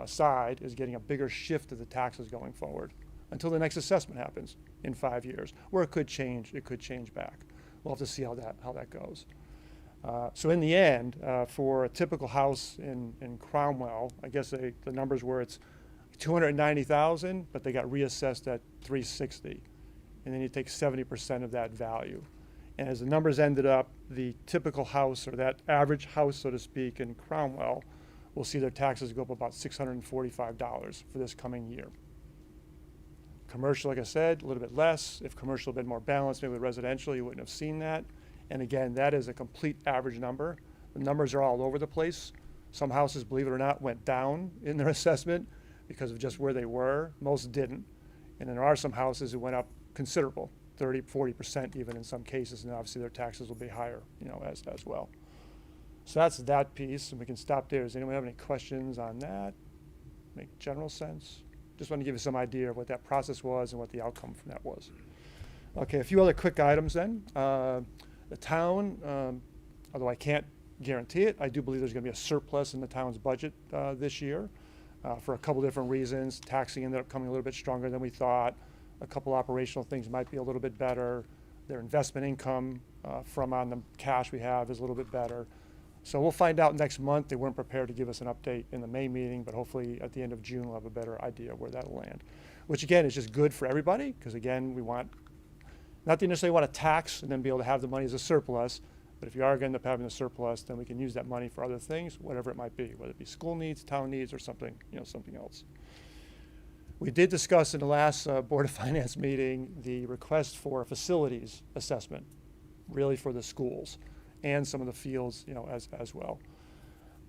side is getting a bigger shift of the taxes going forward until the next assessment happens in 5 years, where it could change back. We'll have to see how that goes. So in the end, for a typical house in Cromwell, I guess the numbers were it's $290,000, but they got reassessed at $360,000, and then you take 70% of that value. And as the numbers ended up, the typical house, or that average house, so to speak, in Cromwell, will see their taxes go up about $645 for this coming year. Commercial, like I said, a little bit less. If commercial had been more balanced, maybe with residential, you wouldn't have seen that. And again, that is a complete average number. The numbers are all over the place. Some houses, believe it or not, went down in their assessment because of just where they were. Most didn't. And then there are some houses that went up considerable, 30, 40% even in some cases, and obviously their taxes will be higher, as well. So that's that piece, and we can stop there. Does anyone have any questions on that? Make general sense? Just want to give you some idea of what that process was and what the outcome from that was. Okay, a few other quick items then. The town, although I can't guarantee it, I do believe there's going to be a surplus in the town's budget this year for a couple different reasons. Taxing ended up coming a little bit stronger than we thought. A couple operational things might be a little bit better. Their investment income from on the cash we have is a little bit better. So we'll find out next month. They weren't prepared to give us an update in the May meeting, but hopefully at the end of June we'll have a better idea where that'll land. Which again is just good for everybody, because again, we want, not to necessarily want to tax and then be able to have the money as a surplus, but if you are going to end up having a surplus, then we can use that money for other things, whatever it might be, whether it be school needs, town needs, or something, something else. We did discuss in the last Board of Finance meeting the request for a facilities assessment, really for the schools and some of the fields, as well.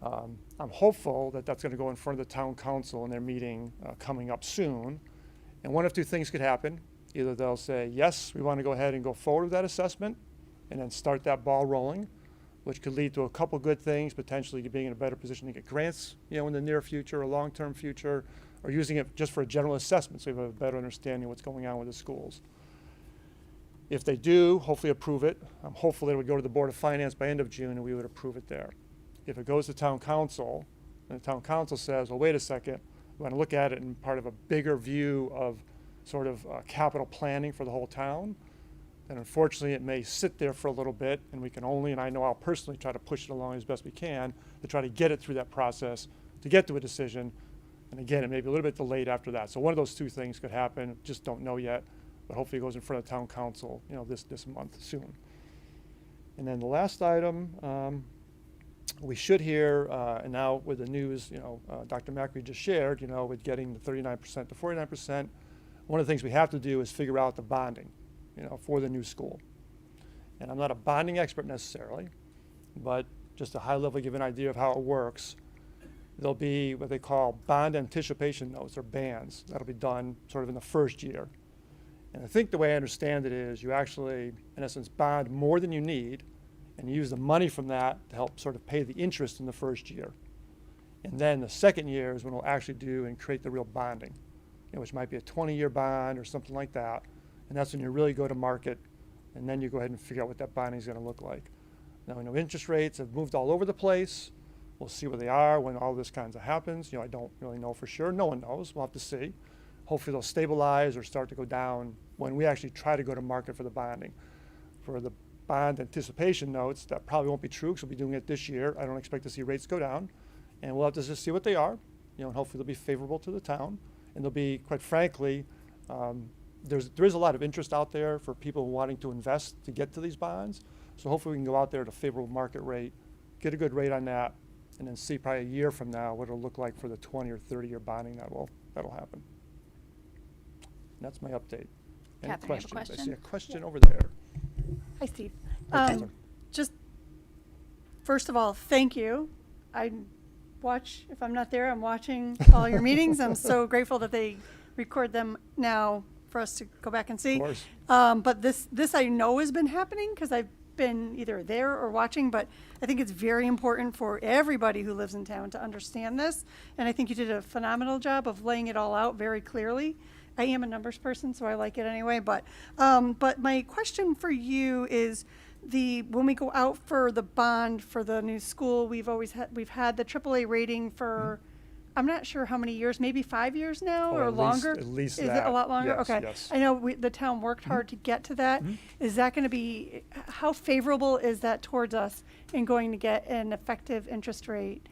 I'm hopeful that that's going to go in front of the town council in their meeting coming up soon. And one of two things could happen. Either they'll say, yes, we want to go ahead and go forward with that assessment and then start that ball rolling, which could lead to a couple good things, potentially being in a better position to get grants, in the near future or long-term future, or using it just for a general assessment so we have a better understanding of what's going on with the schools. If they do, hopefully approve it, I'm hopeful it would go to the Board of Finance by end of June and we would approve it there. If it goes to town council, and the town council says, well, wait a second, We want to look at it in part of a bigger view of sort of capital planning for the whole town. And unfortunately, it may sit there for a little bit, and we can only, and I know I'll personally try to push it along as best we can to try to get it through that process, to get to a decision. And again, it may be a little bit delayed after that. So one of those two things could happen, just don't know yet, but hopefully it goes in front of town council, you know, this month soon. And then the last item, we should hear, and now with the news, you know, Dr. Macri just shared, you know, with getting the 39% to 49%, one of the things we have to do is figure out the bonding, you know, for the new school. And I'm not a bonding expert necessarily, but just a high level give an idea of how it works. There'll be what they call bond anticipation notes, or bands. That'll be done sort of in the first year. And I think the way I understand it is you actually, in essence, bond more than you need, and use the money from that to help sort of pay the interest in the first year. And then the second year is when we'll actually do and create the real bonding, you know, which might be a 20-year bond or something like that. And that's when you really go to market, and then you go ahead and figure out what that bonding is going to look like. Now, we know interest rates have moved all over the place. We'll see where they are when all this kinds of happens. You know, I don't really know for sure. No one knows. We'll have to see. Hopefully they'll stabilize or start to go down when we actually try to go to market for the bonding. For the bond anticipation notes, that probably won't be true because we'll be doing it this year. I don't expect to see rates go down. And we'll have to just see what they are, you know, and hopefully they'll be favorable to the town. And they'll be, quite frankly, there is a lot of interest out there for people wanting to invest to get to these bonds. So hopefully we can go out there at a favorable market rate, get a good rate on that, and then see probably a year from now what it'll look like for the 20 or 30-year bonding that'll happen. And that's my update. Any Catherine, you have a questions? I see question? a question over there. Hi, Steve. Hi, Taylor. Just, first of all, thank you. I watch, if I'm not there, I'm watching all your meetings. I'm so grateful that they record them now for us to go back and see. Of course. But this I know has been happening because I've been either there or watching, but I think it's very important for everybody who lives in town to understand this. And I think you did a phenomenal job of laying it all out very clearly. I am a numbers person, so I like it anyway. But my question for you is, when we go out for the bond for the new school, we've had the AAA rating for, I'm not sure how many years, maybe 5 years now or longer. At least is that. it a lot longer? Yes, okay. yes. I know the town worked hard to get to that. Is that going to be, how favorable is that towards us in going to get an effective interest rate?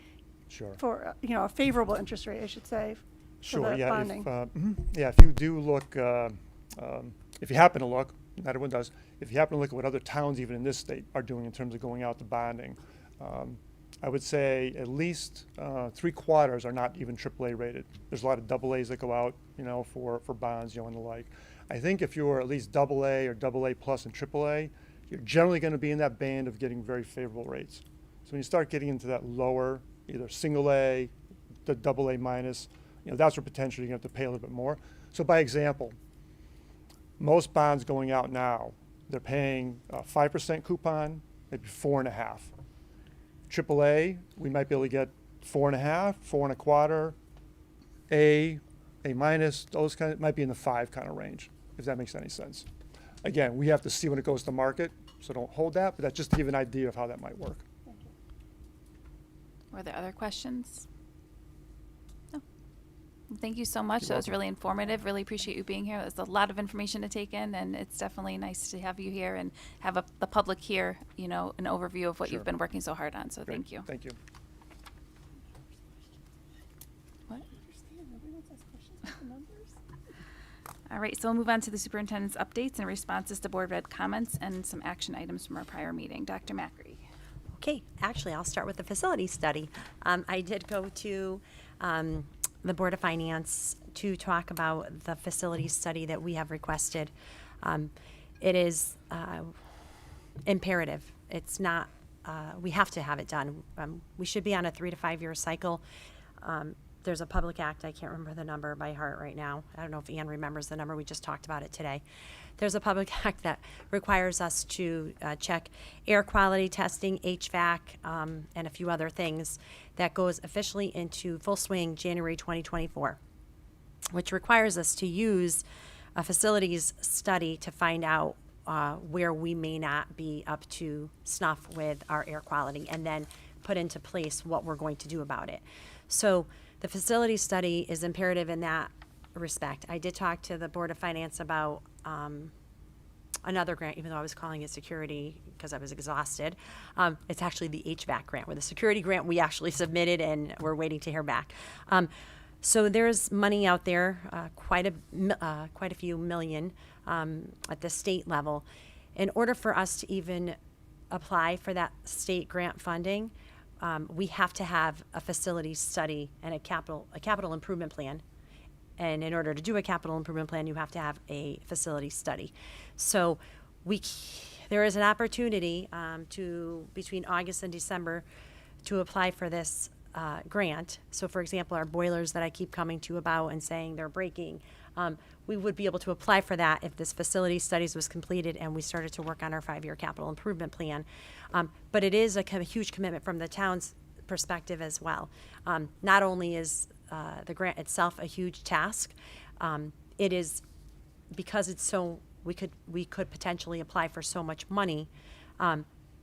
Sure. For a favorable interest rate, I should say. Sure, for the yeah. bonding. If you do look, if you happen to look, not everyone does, if you happen to look at what other towns even in this state are doing in terms of going out to bonding, I would say at least 3/4 are not even AAA rated. There's a lot of AA's that go out, you know, for bonds, you know, and the like. I think if you're at least AA or AA plus and AAA, you're generally going to be in that band of getting very favorable rates. So when you start getting into that lower, either single A, the AA minus, you know, that's where potentially you're going to have to pay a little bit more. So by example, most bonds going out now, they're paying a 5% coupon, maybe 4.5. AAA, we might be able to get 4.5, 4.25, A minus, those kind of, might be in the 5 kind of range, if that makes any sense. Again, we have to see when it goes to market, so don't hold that, but that's just to give an idea of how that might work. Were there other questions? No. Thank you so much. You're That was welcome. really informative. Really appreciate you being here. There's a lot of information to take in, and it's definitely nice to have you here and have the public hear, you know, an overview of what Sure. you've been working so hard on. So Great. thank you. Thank you. What? All right, so we'll move on to the superintendent's updates and responses to board red comments and some action items from our prior meeting. Dr. Macri. Okay, actually, I'll start with the facility study. I did go to the Board of Finance to talk about the facility study that we have requested. It is imperative. It's not, we have to have it done. We should be on a 3 to 5 year cycle. There's a public act, I can't remember the number by heart right now. I don't know if Ann remembers the number, we just talked about it today. There's a public act that requires us to check air quality testing, HVAC, and a few other things that goes officially into full swing January 2024, which requires us to use a facilities study to find out where we may not be up to snuff with our air quality and then put into place what we're going to do about it. So The facility study is imperative in that respect. I did talk to the Board of Finance about another grant, even though I was calling it security because I was exhausted. It's actually the HVAC grant, where the security grant we actually submitted and we're waiting to hear back. So there's money out there, quite a few million at the state level. In order for us to even apply for that state grant funding, we have to have a facility study and a capital improvement plan. And in order to do a capital improvement plan, you have to have a facility study. So there is an opportunity between August and December to apply for this grant. So for example, our boilers that I keep coming to about and saying they're breaking, we would be able to apply for that if this facility studies was completed and we started to work on our 5-year capital improvement plan. But it is a huge commitment from the town's perspective as well. Not only is the grant itself a huge task, it is because it's so we could potentially apply for so much money.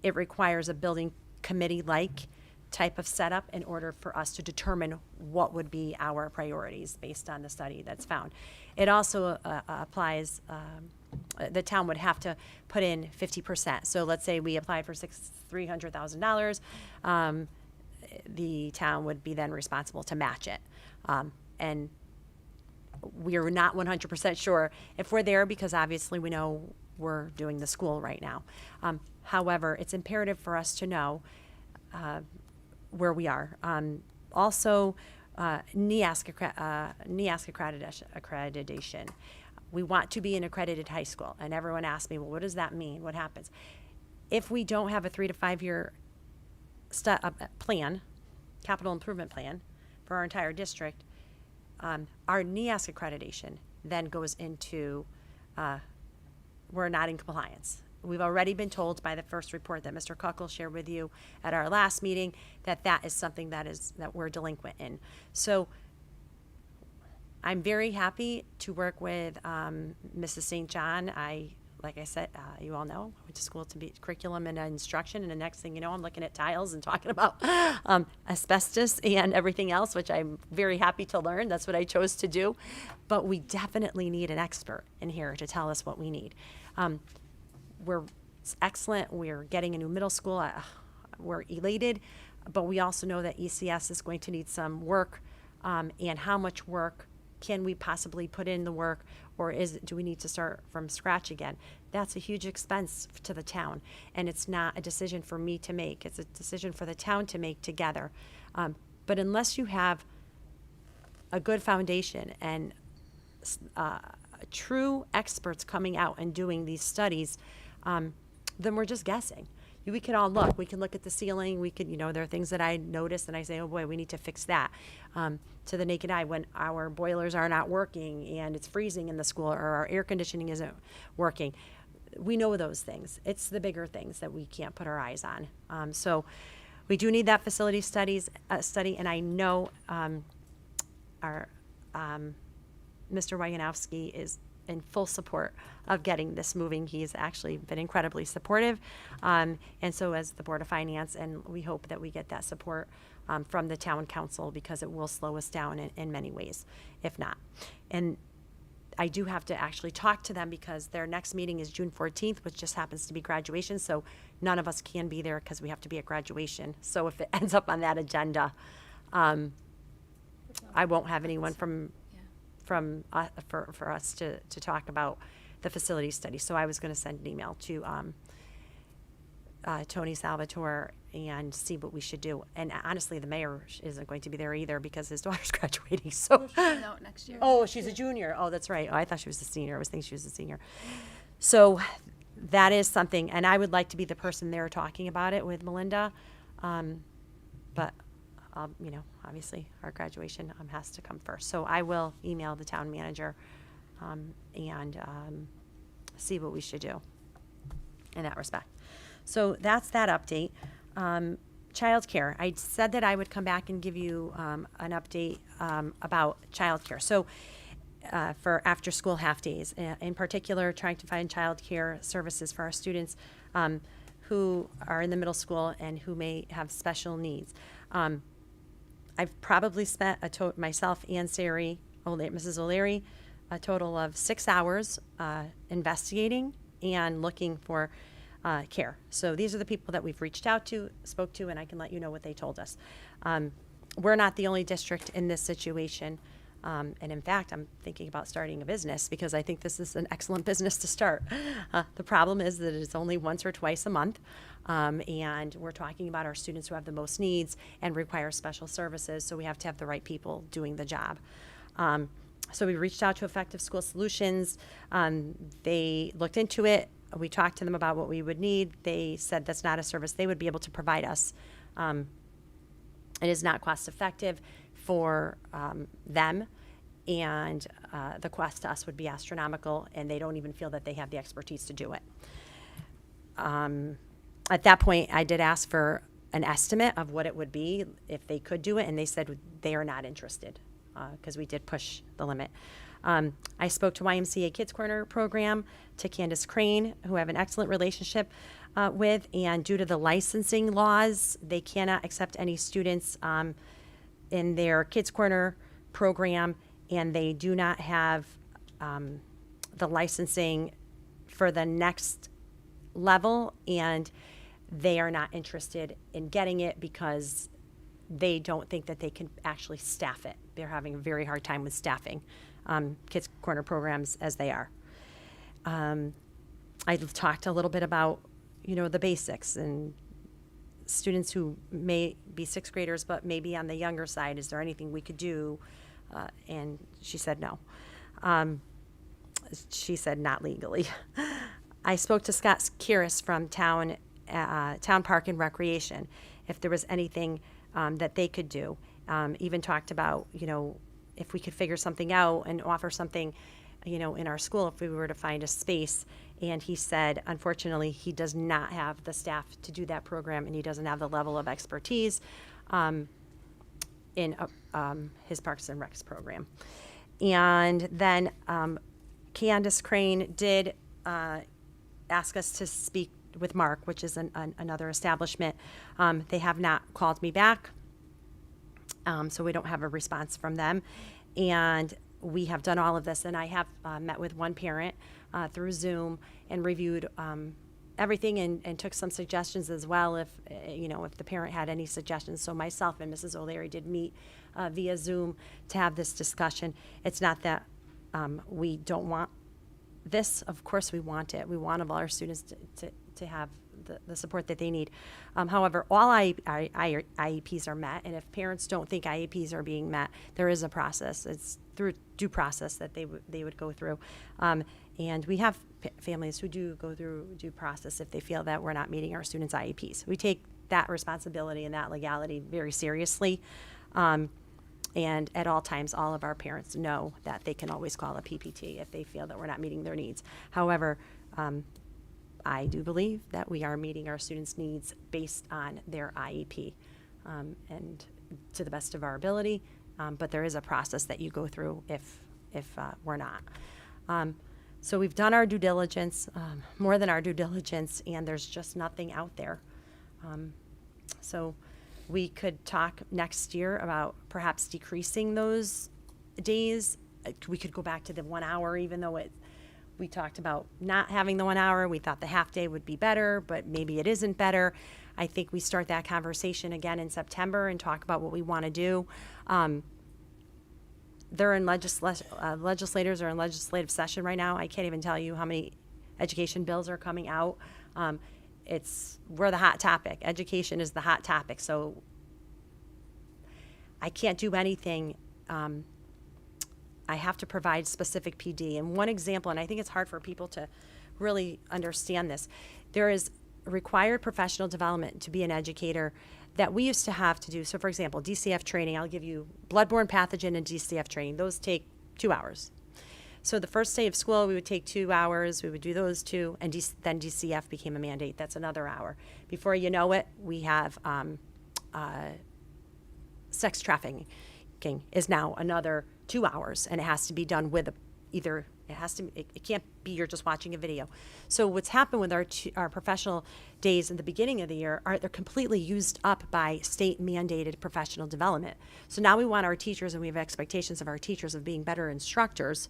It requires a building committee-like type of setup in order for us to determine what would be our priorities based on the study that's found. It also applies, the town would have to put in 50%. So let's say we applied for $300,000, the town would be then responsible to match it. And we're not 100% sure if we're there because obviously we know we're doing the school right now. However, it's imperative for us to know where we are. Also, NEASC accreditation. We want to be an accredited high school. And everyone asks me, well, what does that mean? What happens? If we don't have a 3 to 5 year plan, capital improvement plan for our entire district, our NEASC accreditation then goes into, we're not in compliance. We've already been told by the first report that Mr. Kuckel shared with you at our last meeting that that is something that we're delinquent in. So I'm very happy to work with Mrs. St. John. Like I said, you all know, I went to school to be curriculum and instruction, and the next thing you know, I'm looking at tiles and talking about asbestos and everything else, which I'm very happy to learn. That's what I chose to do. But we definitely need an expert in here to tell us what we need. It's excellent. We're getting a new middle school. We're elated, but we also know that ECS is going to need some work, and how much work can we possibly put in the work, or do we need to start from scratch again? That's a huge expense to the town, and it's not a decision for me to make. It's a decision for the town to make together. But unless you have a good foundation and true experts coming out and doing these studies, then we're just guessing. We can all look. We can look at the ceiling. We could, there are things that I notice and I say, oh boy, we need to fix that. To the naked eye, when our boilers are not working and it's freezing in the school or our air conditioning isn't working, we know those things. It's the bigger things that we can't put our eyes on. So we do need that facility study, and I know our Mr. Waganowski is in full support of getting this moving. He's actually been incredibly supportive, and so has the Board of Finance, and we hope that we get that support from the town council, because it will slow us down in many ways, if not. And I do have to actually talk to them because their next meeting is June 14th, which just happens to be graduation, so none of us can be there because we have to be at graduation. So if it ends up on that agenda, I won't have anyone for us to talk about the facility study. So I was going to send an email to Tony Salvatore and see what we should do. And honestly, the mayor isn't going to be there either because his daughter's graduating. So No, next year. oh, she's a junior. Oh, that's right. Oh, I thought she was a senior. I was thinking she was a senior. So that is something, and I would like to be the person there talking about it with Melinda. But obviously our graduation has to come first. So I will email the town manager and see what we should do in that respect. So that's that update. Childcare. I said that I would come back and give you an update about childcare. So for after school half days, in particular, trying to find childcare services for our students who are in the middle school and who may have special needs. I've probably spent myself and Mrs. O'Leary, a total of 6 hours investigating and looking for care. So these are the people that we've reached out to, spoke to, and I can let you know what they told us. We're not the only district in this situation. And in fact, I'm thinking about starting a business because I think this is an excellent business to start. The problem is that it's only once or twice a month. And we're talking about our students who have the most needs and require special services. So we have to have the right people doing the job. So we reached out to Effective School Solutions. They looked into it. We talked to them about what we would need. They said that's not a service they would be able to provide us. It is not cost effective for them, and the cost to us would be astronomical, and they don't even feel that they have the expertise to do it. At that point, I did ask for an estimate of what it would be if they could do it, and they said they are not interested because we did push the limit. I spoke to YMCA Kids Corner program, to Candace Crane, who I have an excellent relationship with, and due to the licensing laws, they cannot accept any students in their Kids Corner program, and they do not have the licensing for the next level, and they are not interested in getting it because they don't think that they can actually staff it. They're having a very hard time with staffing Kids Corner programs as they are. I talked a little bit about, the basics and students who may be sixth graders but maybe on the younger side. Is there anything we could do? And she said no. She said not legally. I spoke to Scott Kiris from Town Park and Recreation, if there was anything that they could do. Even talked about, if we could figure something out and offer something, in our school, if we were to find a space. And he said, unfortunately, he does not have the staff to do that program, and he doesn't have the level of expertise in his Parks and Recs program. And then Candace Crane did ask us to speak with Mark, which is another establishment. They have not called me back, so we don't have a response from them. And we have done all of this, and I have met with one parent through Zoom and reviewed everything and took some suggestions as well if the parent had any suggestions. So myself and Mrs. O'Leary did meet via Zoom to have this discussion. It's not that we don't want this. Of course we want it. We want all our students to have the support that they need. However, all IEPs are met, and if parents don't think IEPs are being met, there is a process. It's through due process that they would go through. And we have families who do go through due process if they feel that we're not meeting our students' IEPs. We take that responsibility and that legality very seriously. And at all times, all of our parents know that they can always call a PPT if they feel that we're not meeting their needs. However, I do believe that we are meeting our students' needs based on their IEP, and to the best of our ability. But there is a process that you go through if we're not. So we've done our due diligence, more than our due diligence, and there's just nothing out there. So we could talk next year about perhaps decreasing those days. We could go back to the 1 hour, even though we talked about not having the 1 hour. We thought the half day would be better, but maybe it isn't better. I think we start that conversation again in September and talk about what we want to do. They're in legislators are in legislative session right now. I can't even tell you how many education bills are coming out. We're the hot topic. Education is the hot topic. So I can't do anything. I have to provide specific PD. And one example, and I think it's hard for people to really understand this, there is required professional development to be an educator that we used to have to do. So for example, DCF training, I'll give you bloodborne pathogen and DCF training. Those take 2 hours. So the first day of school, we would take 2 hours. We would do those two, and then DCF became a mandate. That's another hour. Before you know it, we have sex trafficking is now another 2 hours, and it has to be done with either It has to. It can't be you're just watching a video. So what's happened with our professional days in the beginning of the year are they're completely used up by state mandated professional development. So now we want our teachers, and we have expectations of our teachers of being better instructors.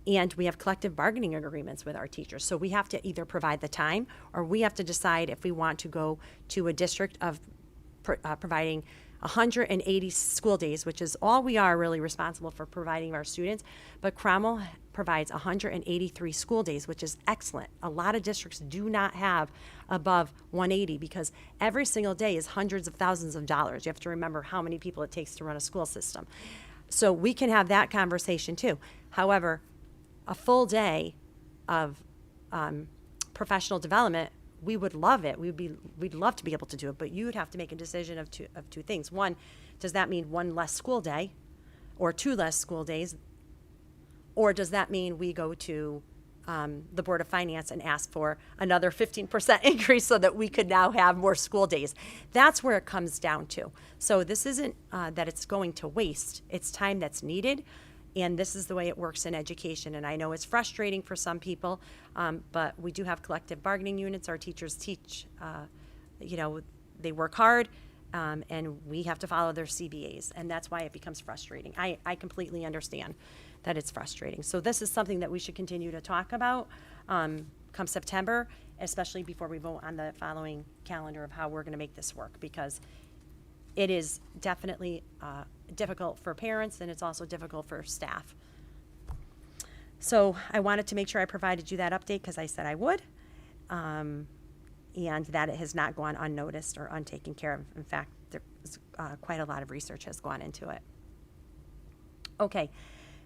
And we have collective bargaining agreements with our teachers. So we have to either provide the time, or we have to decide if we want to go to a district of providing 180 school days, which is all we are really responsible for providing our students. But Cromwell provides 183 school days, which is excellent. A lot of districts do not have above 180 because every single day is hundreds of thousands of dollars. You have to remember how many people it takes to run a school system. So we can have that conversation too. However, a full day of professional development, we would love it. We'd love to be able to do it, but you would have to make a decision of two things. One, does that mean one less school day, or 2 less school days, or does that mean we go to the Board of Finance and ask for another 15% increase so that we could now have more school days? That's where it comes down to. So this isn't that it's going to waste. It's time that's needed. And this is the way it works in education. And I know it's frustrating for some people, but we do have collective bargaining units. Our teachers teach, they work hard, and we have to follow their CBAs. And that's why it becomes frustrating. I completely understand that it's frustrating. So this is something that we should continue to talk about come September, especially before we vote on the following calendar of how we're going to make this work, because it is definitely difficult for parents, and it's also difficult for staff. So I wanted to make sure I provided you that update because I said I would, and that it has not gone unnoticed or untaken care of. In fact, there's quite a lot of research has gone into it. Okay,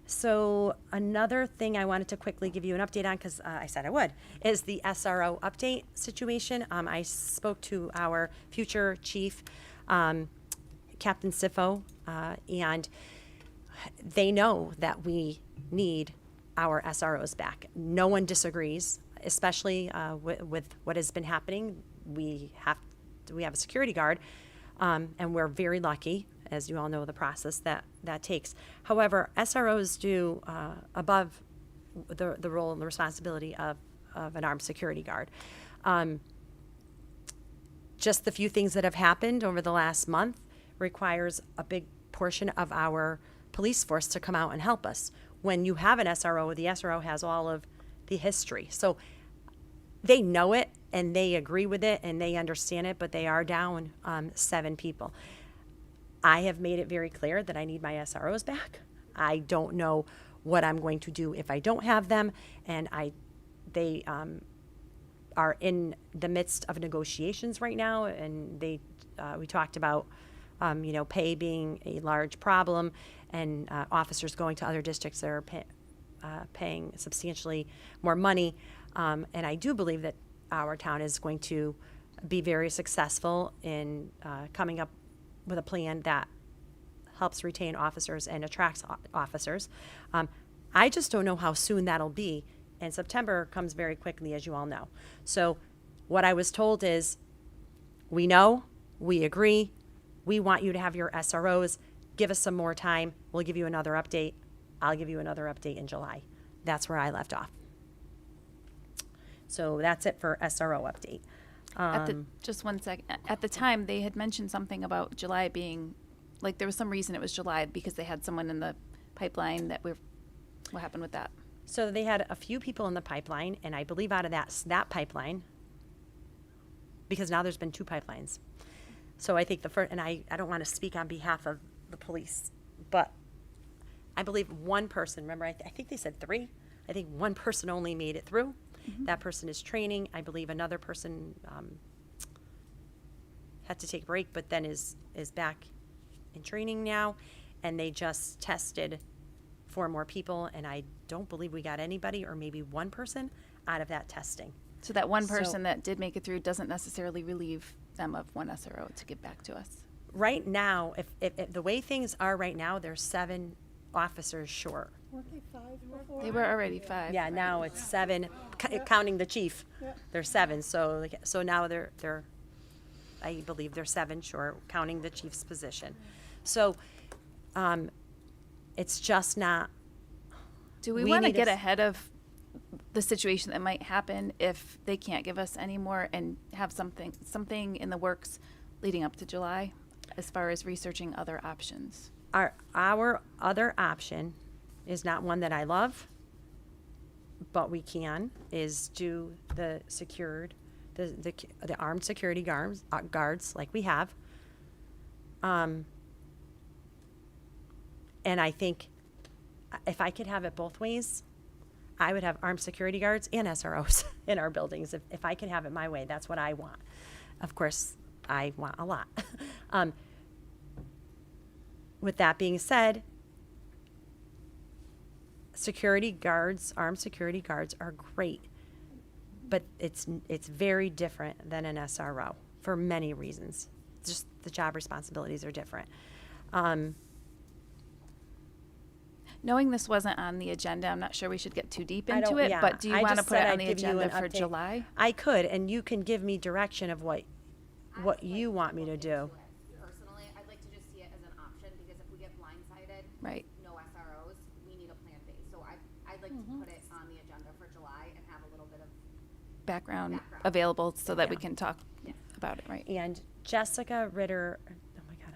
so another thing I wanted to quickly give you an update on, because I said I would, is the SRO update situation. I spoke to our future chief, Captain Sifo, and they know that we need our SROs back. No one disagrees, especially with what has been happening. We have a security guard, and we're very lucky, as you all know, the process that takes. However, SROs do above the role and the responsibility of an armed security guard. Just the few things that have happened over the last month requires a big portion of our police force to come out and help us. When you have an SRO, the SRO has all of the history. So they know it, and they agree with it, and they understand it, but they are down 7 people. I have made it very clear that I need my SROs back. I don't know what I'm going to do if I don't have them, and they are in the midst of negotiations right now, and we talked about pay being a large problem, and officers going to other districts that are paying substantially more money. And I do believe that our town is going to be very successful in coming up with a plan that helps retain officers and attracts officers. I just don't know how soon that'll be, and September comes very quickly, as you all know. So what I was told is, we know, we agree, we want you to have your SROs. Give us some more time. We'll give you another update. I'll give you another update in July. That's where I left off. So that's it for SRO update. Just 1 second. At the time, they had mentioned something about July being, like there was some reason it was July because they had someone in the pipeline what happened with that? So they had a few people in the pipeline, and I believe out of that pipeline, because now there's been 2 pipelines. So I think the first, and I don't want to speak on behalf of the police, but I believe one person, remember, I think they said 3. I think one person only made it through. Mm-hmm. That person is training. I believe another person had to take a break, but then is back in training now. And they just tested 4 more people, and I don't believe we got anybody, or maybe one person, out of that testing. So that one person that did make it through doesn't necessarily relieve them of one SRO to get back to us. Right now, if the way things are right now, there's 7 officers short. Weren't they 5 before? They were already 5. Yeah, now it's 7, counting the chief. Yeah. There's 7. So now they're I believe they're 7 short, counting the chief's position. So it's just not Do we We want to need get a s- ahead of the situation that might happen if they can't give us any more and have something in the works leading up to July as far as researching other options? Our other option is not one that I love, but we can, is do the secured, the armed security guards like we have. And I think if I could have it both ways, I would have armed security guards and SROs in our buildings. If I could have it my way, that's what I want. Of course, I want a lot. With that being said, security guards, armed security guards are great, but it's very different than an SRO for many reasons. Just the job responsibilities are different. Knowing this wasn't on the agenda, I'm not sure we should get too deep I into don't- it, yeah, but do you I want to just put it said on I'd the give you agenda an for update. July? I could, and you can give me direction of what you want me to do. Personally, I'd like to just see it as an option, because if we get blindsided, Right. no SROs, we need a plan B. So I'd like to put it on the agenda for July and have a little bit of, Background available so that we Yeah. can talk about it, right? And Jessica Ritter, oh my God,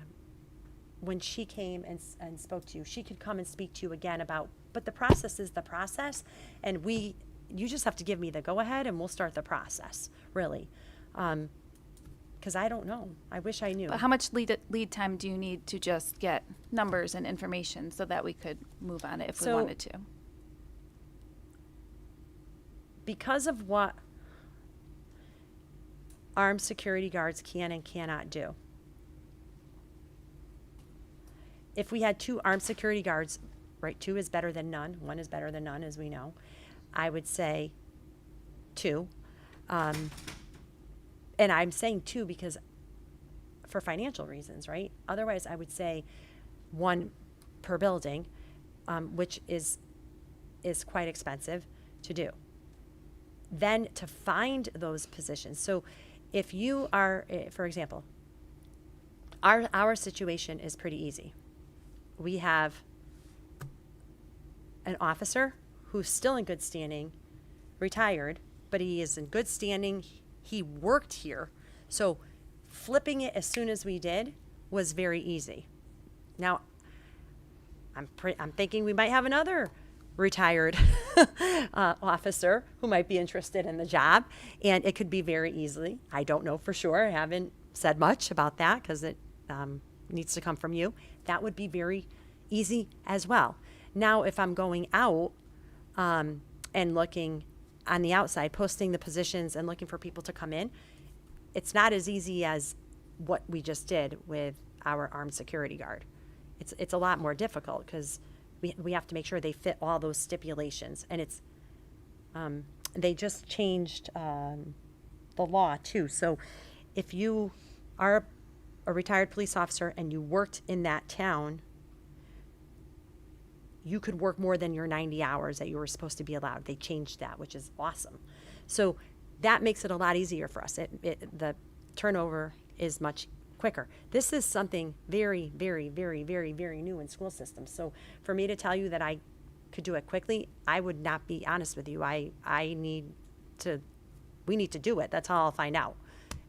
when she came and spoke to you, she could come and speak to you again about, but the process is the process, and you just have to give me the go-ahead and we'll start the process, really. Because I don't know. I wish I knew. But how much lead time do you need to just get numbers and information so that we could move on it if we So- wanted to? Because of what armed security guards can and cannot do. If we had 2 armed security guards, right, 2 is better than none, 1 is better than none, as we know, I would say 2. And I'm saying 2 because for financial reasons, right? Otherwise, I would say 1 per building, which is quite expensive to do. Then to find those positions. So if you are, for example, our situation is pretty easy. We have an officer who's still in good standing, retired, but he is in good standing. He worked here. So flipping it as soon as we did was very easy. Now, I'm thinking we might have another retired officer who might be interested in the job, and it could be very easily. I don't know for sure. I haven't said much about that because it needs to come from you. That would be very easy as well. Now, if I'm going out and looking on the outside, posting the positions and looking for people to come in, it's not as easy as what we just did with our armed security guard. It's a lot more difficult because we have to make sure they fit all those stipulations, and it's they just changed the law too. So if you are a retired police officer and you worked in that town, you could work more than your 90 hours that you were supposed to be allowed. They changed that, which is awesome. So that makes it a lot easier for us. The turnover is much quicker. This is something very, very, very, very, very new in school systems. So for me to tell you that I could do it quickly, I would not be honest with you. We need to do it. That's how I'll find out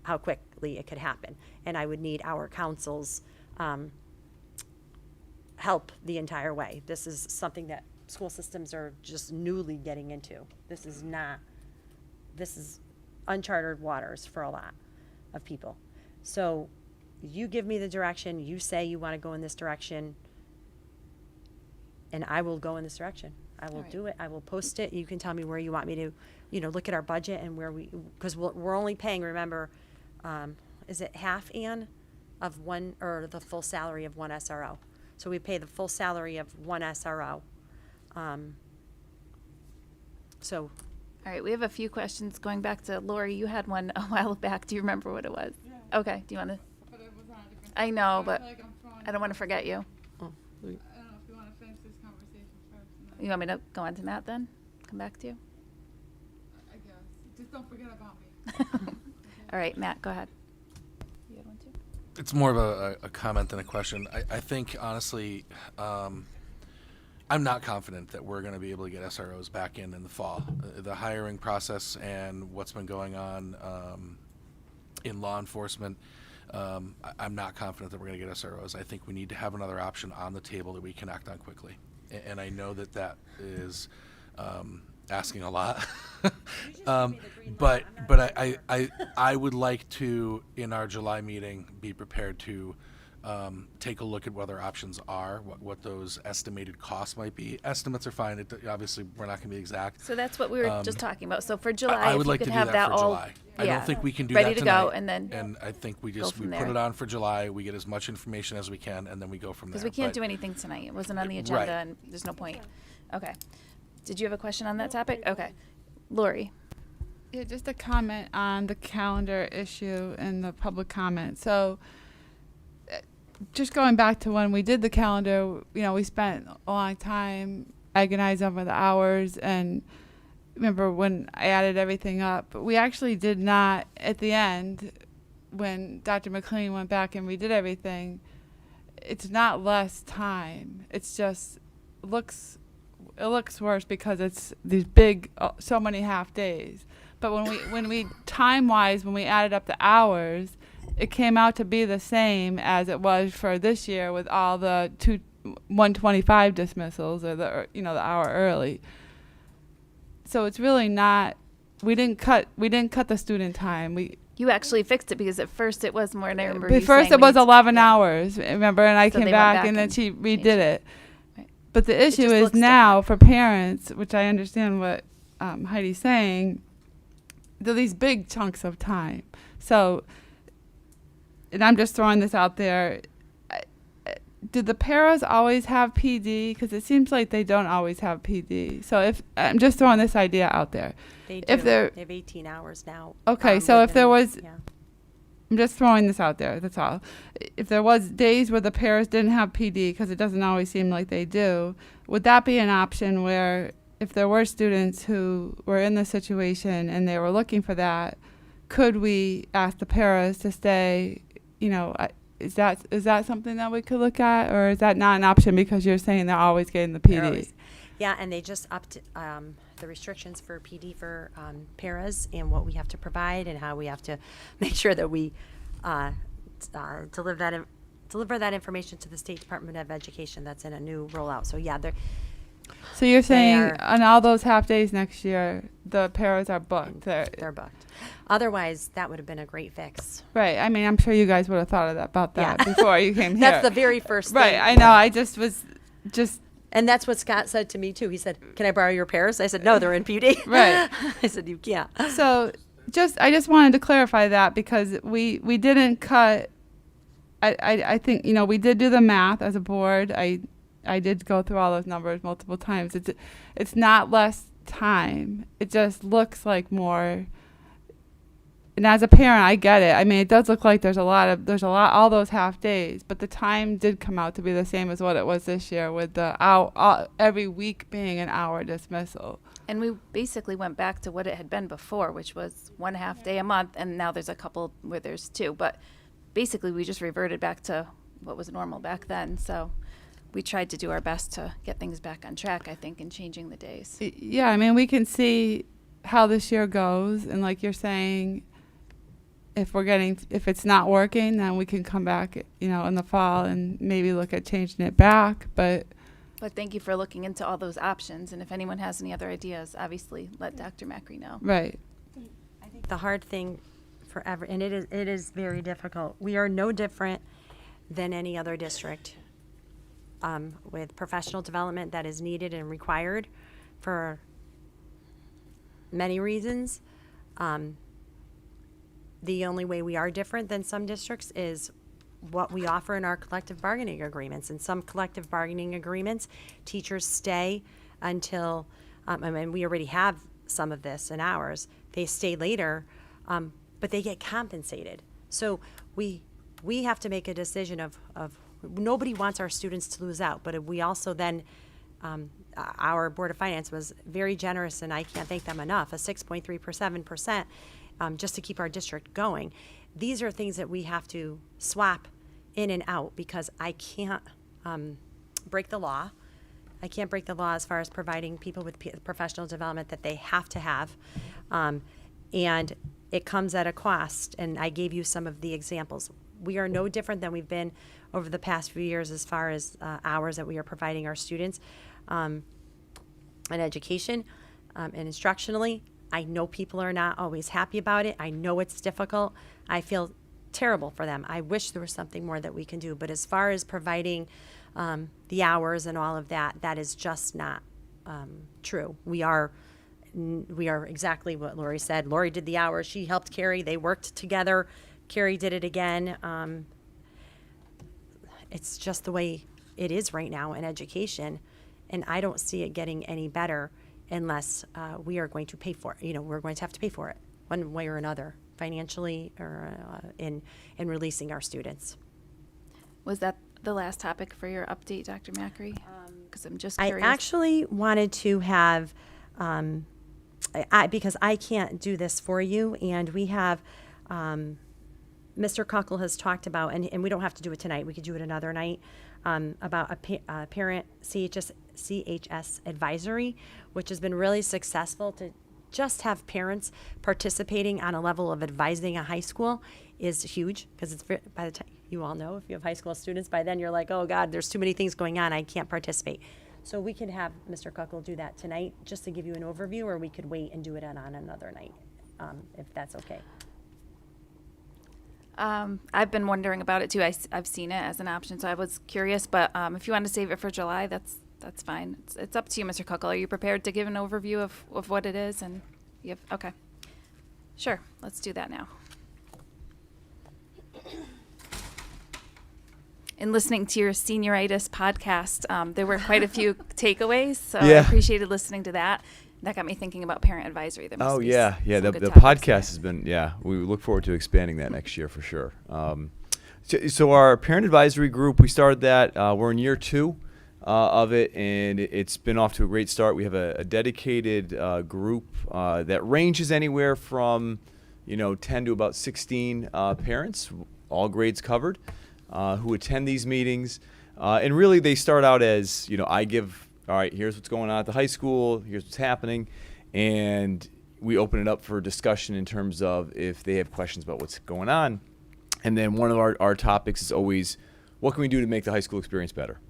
how quickly it could happen. And I would need our council's help the entire way. This is something that school systems are just newly getting into. This is uncharted waters for a lot of people. So you give me the direction, you say you want to go in this direction, and I will go in this direction. I will do it. I will post it. You can tell me where you want me to, look at our budget and where because we're only paying, remember, is it half, Ann, of one, or the full salary of one SRO? So we pay the full salary of one SRO. So. All right, we have a few questions going back to Lori. You had one a while back. Do you remember what it was? Yeah. Okay. Do you want to? But it was on a different I know, topic. but I feel like I'm throwing I don't want to forget you. I don't know if you want to finish this conversation first. And then You want me to go on to Matt then? Come back to you? I guess. Just don't forget about me. All right, Matt, go ahead. You had one too? It's more of a comment than a question. I think, honestly, I'm not confident that we're going to be able to get SROs back in the fall. The hiring process and what's been going on in law enforcement, I'm not confident that we're going to get SROs. I think we need to have another option on the table that we can act on quickly. And I know that that is asking a lot. But I would like to, in our July meeting, be prepared to take a look at what our options are, what those estimated costs might be. Estimates are fine. Obviously, we're not going to be exact. So that's what we were just talking about. So for July, I if would you like could to do have that for all, July. I yeah, don't think we can do ready that to tonight. go, and then And I think we go just we from put there. it on for July. We get as much information as we can, and then we go from there. Because we can't But do anything tonight. It wasn't on the agenda, Right. and there's no point. Okay. Did you have a question on that topic? Okay. Lori. Yeah, just a comment on the calendar issue and the public comment. So, just going back to when we did the calendar, we spent a long time agonizing over the hours, and remember when I added everything up. But we actually did not, at the end, when Dr. McLean went back and redid everything, it's not less time. It's just it looks worse because it's these big, so many half days. But when we time-wise, when we added up the hours, it came out to be the same as it was for this year with all the 125 dismissals or the hour early. So it's really not. We didn't cut the student time. You actually fixed it because at first it was more, and I remember But you first saying it was we- 11 yeah. hours, remember, and I So came they went back back and then and she changed redid it. it. Right. But the issue just is looks now for parents, which I understand what Heidi's saying, they're these big chunks of time. So, and I'm just throwing this out there, did the paras always have PD? Because it seems like they don't always have PD. So if I'm just throwing this idea out there. They do. If they're They have 18 hours now. Okay, so if there was, yeah. I'm just throwing this out there, that's all. If there was days where the paras didn't have PD, because it doesn't always seem like they do, would that be an option where if there were students who were in this situation and they were looking for that, could we ask the paras to stay, is that something that we could look at, or is that not an option because you're saying they're always getting the They're PD? always- Yeah, and they just upped the restrictions for PD for paras and what we have to provide and how we have to make sure that we deliver that information to the State Department of Education. That's in a new rollout. So yeah, So you're saying are- on all those half days next year, the paras are booked? they're booked. Otherwise, that would have been a great fix. Right. I mean, I'm sure you guys would have thought about that Yeah. before you came here. That's the very first thing. Right. I know. I just was just. And that's what Scott said to me too. He said, "Can I borrow your pairs?" I said, "No, they're in PD." Right. I said, "You can't." So I just wanted to clarify that because we didn't cut. I think we did do the math as a board. I did go through all those numbers multiple times. It's not less time. It just looks like more. And as a parent, I get it. I mean, it does look like there's a lot all those half days, but the time did come out to be the same as what it was this year with the every week being an hour dismissal. And we basically went back to what it had been before, which was 1 half day a month, and now there's a couple where there's 2. But basically, we just reverted back to what was normal back then. So we tried to do our best to get things back on track, I think, in changing the days. Yeah, I mean, we can see how this year goes, and like you're saying, if it's not working, then we can come back, in the fall and maybe look at changing it back. But thank you for looking into all those options. And if anyone has any other ideas, obviously let Dr. Macri know. Right. I think the hard thing and it is very difficult. We are no different than any other district with professional development that is needed and required for many reasons. The only way we are different than some districts is what we offer in our collective bargaining agreements. In some collective bargaining agreements, teachers stay until, we already have some of this in ours, they stay later, but they get compensated. So we have to make a decision of nobody wants our students to lose out, but we also then, our Board of Finance was very generous, and I can't thank them enough, a 6.37%, just to keep our district going. These are things that we have to swap in and out because I can't break the law. I can't break the law as far as providing people with professional development that they have to have. And it comes at a cost, and I gave you some of the examples. We are no different than we've been over the past few years as far as hours that we are providing our students in education and instructionally. I know people are not always happy about it. I know it's difficult. I feel terrible for them. I wish there was something more that we can do. But as far as providing the hours and all of that, that is just not true. We are exactly what Lori said. Lori did the hours. She helped Carrie. They worked together. Carrie did it again. It's just the way it is right now in education, and I don't see it getting any better unless we are going to pay for it. We're going to have to pay for it one way or another, financially or in releasing our students. Was that the last topic for your update, Dr. Macri? Because I'm just I curious. actually wanted to have, because I can't do this for you, and we have, Mr. Kuckle has talked about, and we don't have to do it tonight, we could do it another night, about a parent CHS advisory, which has been really successful. To just have parents participating on a level of advising a high school is huge, because it's by the time you all know, if you have high school students, by then you're like, oh God, there's too many things going on, I can't participate. So we could have Mr. Kuckle do that tonight, just to give you an overview, or we could wait and do it on another night, if that's okay. I've been wondering about it too. I've seen it as an option, so I was curious. But if you want to save it for July, that's fine. It's up to you, Mr. Kuckle. Are you prepared to give an overview of what it is? And you have, okay, sure. Let's do that now. In listening to your senioritis podcast, there were quite a few takeaways, so I appreciated listening to that. That got me thinking about parent advisory. There must be yeah. some The good topics podcast there. has been, we look forward to expanding that next year for sure. So our parent advisory group, we started that. We're in year 2 of it, and it's been off to a great start. We have a dedicated group that ranges anywhere from 10 to about 16 parents, all grades covered, who attend these meetings. And really they start out as, I give, all right, here's what's going on at the high school, here's what's happening, and we open it up for discussion in terms of if they have questions about what's going on. And then one of our topics is always, what can we do to make the high school experience better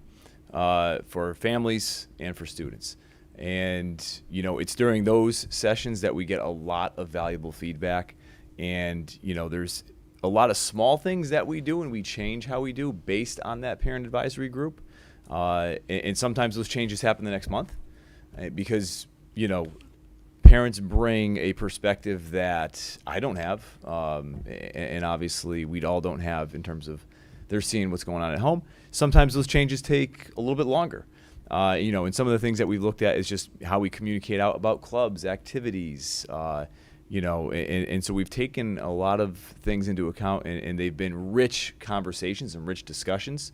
for families and for students? And, it's during those sessions that we get a lot of valuable feedback. And, there's a lot of small things that we do, and we change how we do based on that parent advisory group. And sometimes those changes happen the next month because, parents bring a perspective that I don't have, and obviously we all don't have in terms of they're seeing what's going on at home. Sometimes those changes take a little bit longer. And some of the things that we've looked at is just how we communicate out about clubs, activities, and so we've taken a lot of things into account, and they've been rich conversations and rich discussions.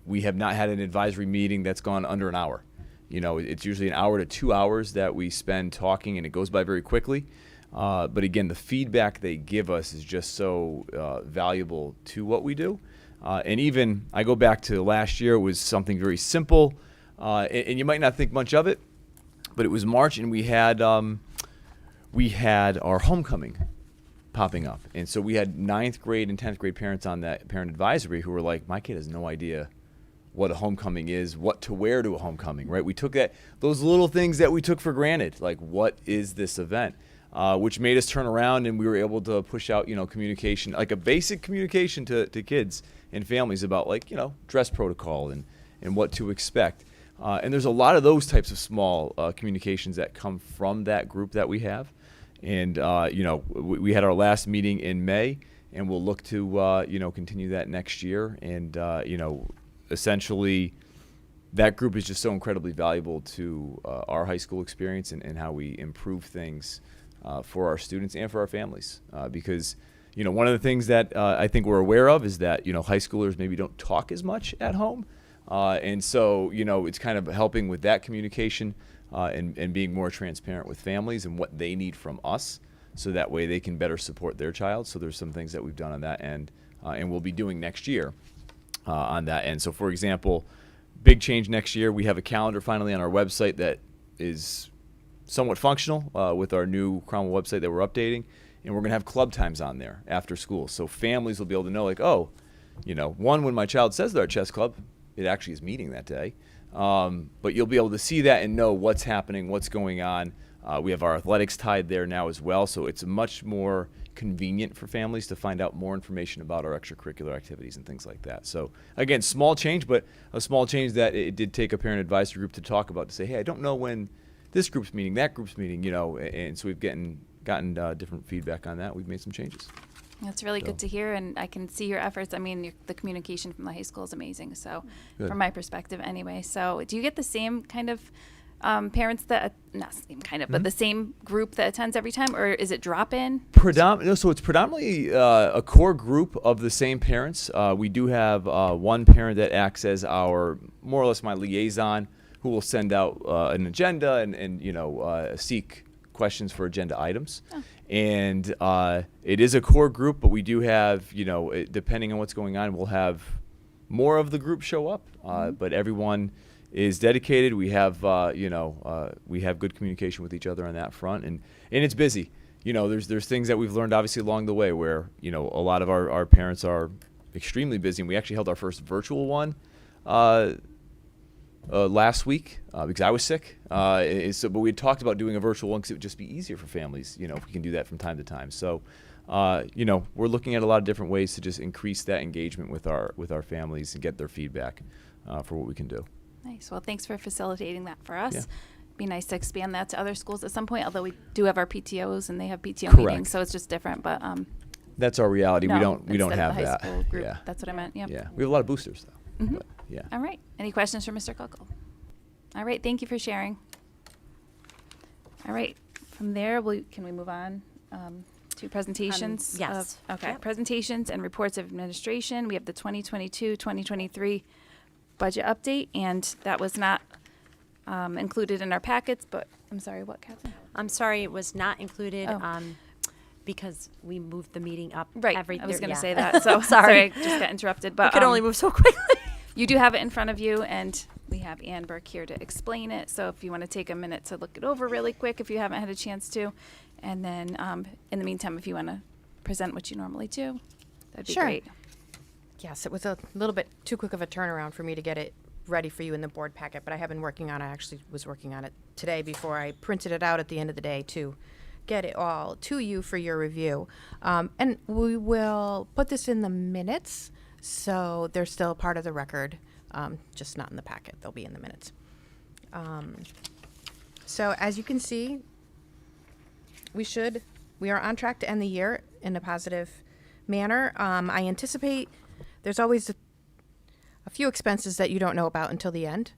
We have not had an advisory meeting that's gone under an hour. It's usually an hour to 2 hours that we spend talking, and it goes by very quickly. But again, the feedback they give us is just so valuable to what we do. And even I go back to last year, it was something very simple, and you might not think much of it, but it was March, and we had our homecoming popping up. And so we had 9th grade and 10th grade parents on that parent advisory who were like, my kid has no idea what a homecoming is, what to wear to a homecoming, right? We took those little things that we took for granted, like what is this event, which made us turn around, and we were able to push out, communication, like a basic communication to kids and families about dress protocol and what to expect. And there's a lot of those types of small communications that come from that group that we have. And, we had our last meeting in May, and we'll look to, continue that next year. And, essentially that group is just so incredibly valuable to our high school experience and how we improve things for our students and for our families. Because, one of the things that I think we're aware of is that, high schoolers maybe don't talk as much at home. And so, it's kind of helping with that communication and being more transparent with families and what they need from us, so that way they can better support their child. So there's some things that we've done on that end, and we'll be doing next year on that end. So, for example, big change next year. We have a calendar finally on our website that is somewhat functional with our new Cromwell website that we're updating. And we're going to have club times on there after school. So families will be able to know, like, oh, one, when my child says they're at chess club, it actually is meeting that day. But you'll be able to see that and know what's happening, what's going on. We have our athletics tied there now as well. So it's much more convenient for families to find out more information about our extracurricular activities and things like that. So again, small change, but a small change that it did take a parent advisory group to talk about, to say, hey, I don't know when this group's meeting, that group's meeting, and so we've gotten different feedback on that. We've made some changes. That's really good to hear, and I can see your efforts. I mean, the communication from the high school is amazing, so Good. from my perspective anyway. So do you get the same kind of parents that, not same kind of, but the same group that attends every time, or is it drop-in? So it's predominantly a core group of the same parents. We do have one parent that acts as our, more or less my liaison, who will send out an agenda and seek questions for agenda items. Oh. And it is a core group, but we do have, depending on what's going on, we'll have more of the group show up. But everyone is dedicated. We have, we have good communication with each other on that front, and it's busy. There's things that we've learned obviously along the way where, a lot of our parents are extremely busy, and we actually held our first virtual one last week because I was sick. But we had talked about doing a virtual one because it would just be easier for families, if we can do that from time to time. So, we're looking at a lot of different ways to just increase that engagement with our families and get their feedback for what we can do. Nice. Well, thanks for facilitating that for us. Yeah. Be nice to expand that to other schools at some point, although we do have our PTOs and they have PTO Correct. meetings, so it's just different. But That's our reality. no, we don't instead of have the high that. school group. Yeah. That's what I meant. Yep. Yeah. We have a lot of boosters though. Mhm. But, yeah. All right. Any questions for Mr. Kuckel? All right. Thank you for sharing. All right. From there, can we move on to presentations? Yes. Okay. Yep. Presentations and reports of administration. We have the 2022-2023 budget update, and that was not included in our packets. But I'm sorry, what, Catherine? I'm sorry, it was not included Oh. because we moved the meeting up. Right. I was going to yeah. say that. So Sorry. I just got interrupted. But We could only move so quickly. You do have it in front of you, and we have Ann Burke here to explain it. So if you want to take a minute to look it over really quick, if you haven't had a chance to, and then in the meantime, if you want to present what you normally do, that'd be Sure. great. Yes, it was a little bit too quick of a turnaround for me to get it ready for you in the board packet, but I have been working on it. I actually was working on it today before I printed it out at the end of the day to get it all to you for your review. And we will put this in the minutes, so they're still part of the record, just not in the packet. They'll be in the minutes. So as you can see, we are on track to end the year in a positive manner. I anticipate there's always a few expenses that you don't know about until the end.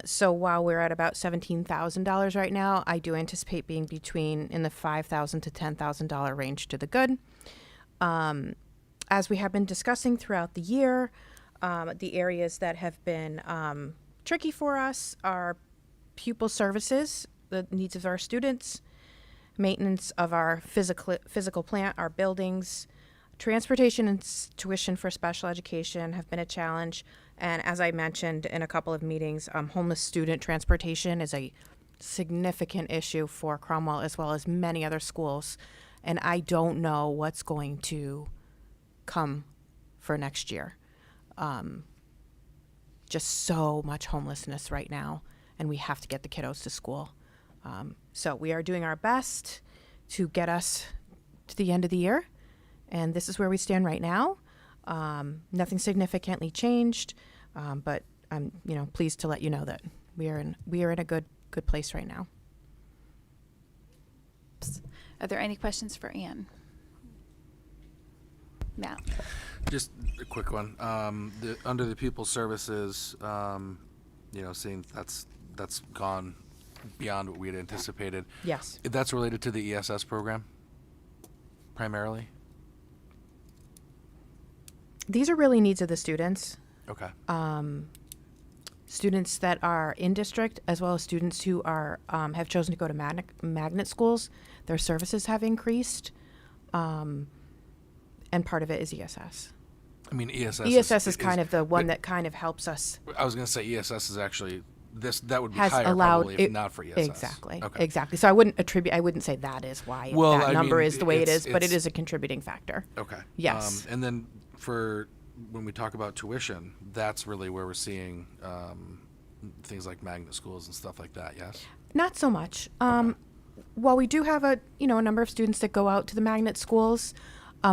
So while we're at about $17,000 right now, I do anticipate being in the $5,000 to $10,000 range to the good. As we have been discussing throughout the year, the areas that have been tricky for us are pupil services, the needs of our students, maintenance of our physical plant, our buildings, transportation and tuition for special education have been a challenge. And as I mentioned in a couple of meetings, homeless student transportation is a significant issue for Cromwell as well as many other schools. And I don't know what's going to come for next year. Just so much homelessness right now, and we have to get the kiddos to school. So we are doing our best to get us to the end of the year. And this is where we stand right now. Nothing significantly changed, but I'm pleased to let you know that we are in a good place right now. Are there any questions for Ann? Matt. Just a quick one. Under the pupil services, seeing that's gone beyond what we had anticipated. Yes. That's related to the ESS program, primarily? These are really needs of the students. Okay. Students that are in district, as well as students who are have chosen to go to magnet schools. Their services have increased, and part of it is ESS. I mean, ESS. ESS is kind of the one that kind of helps us. I was going to say ESS is actually that would be Has higher allowed probably if not for ESS. Exactly. Okay. Exactly. So I wouldn't say that is why Well, that I number mean, is the way it it's- is, but it it's- is a contributing factor. Okay. Yes. And then for when we talk about tuition, that's really where we're seeing things like magnet schools and stuff like that. Yes. Not so much. While we do have a number of students that go out to the magnet schools,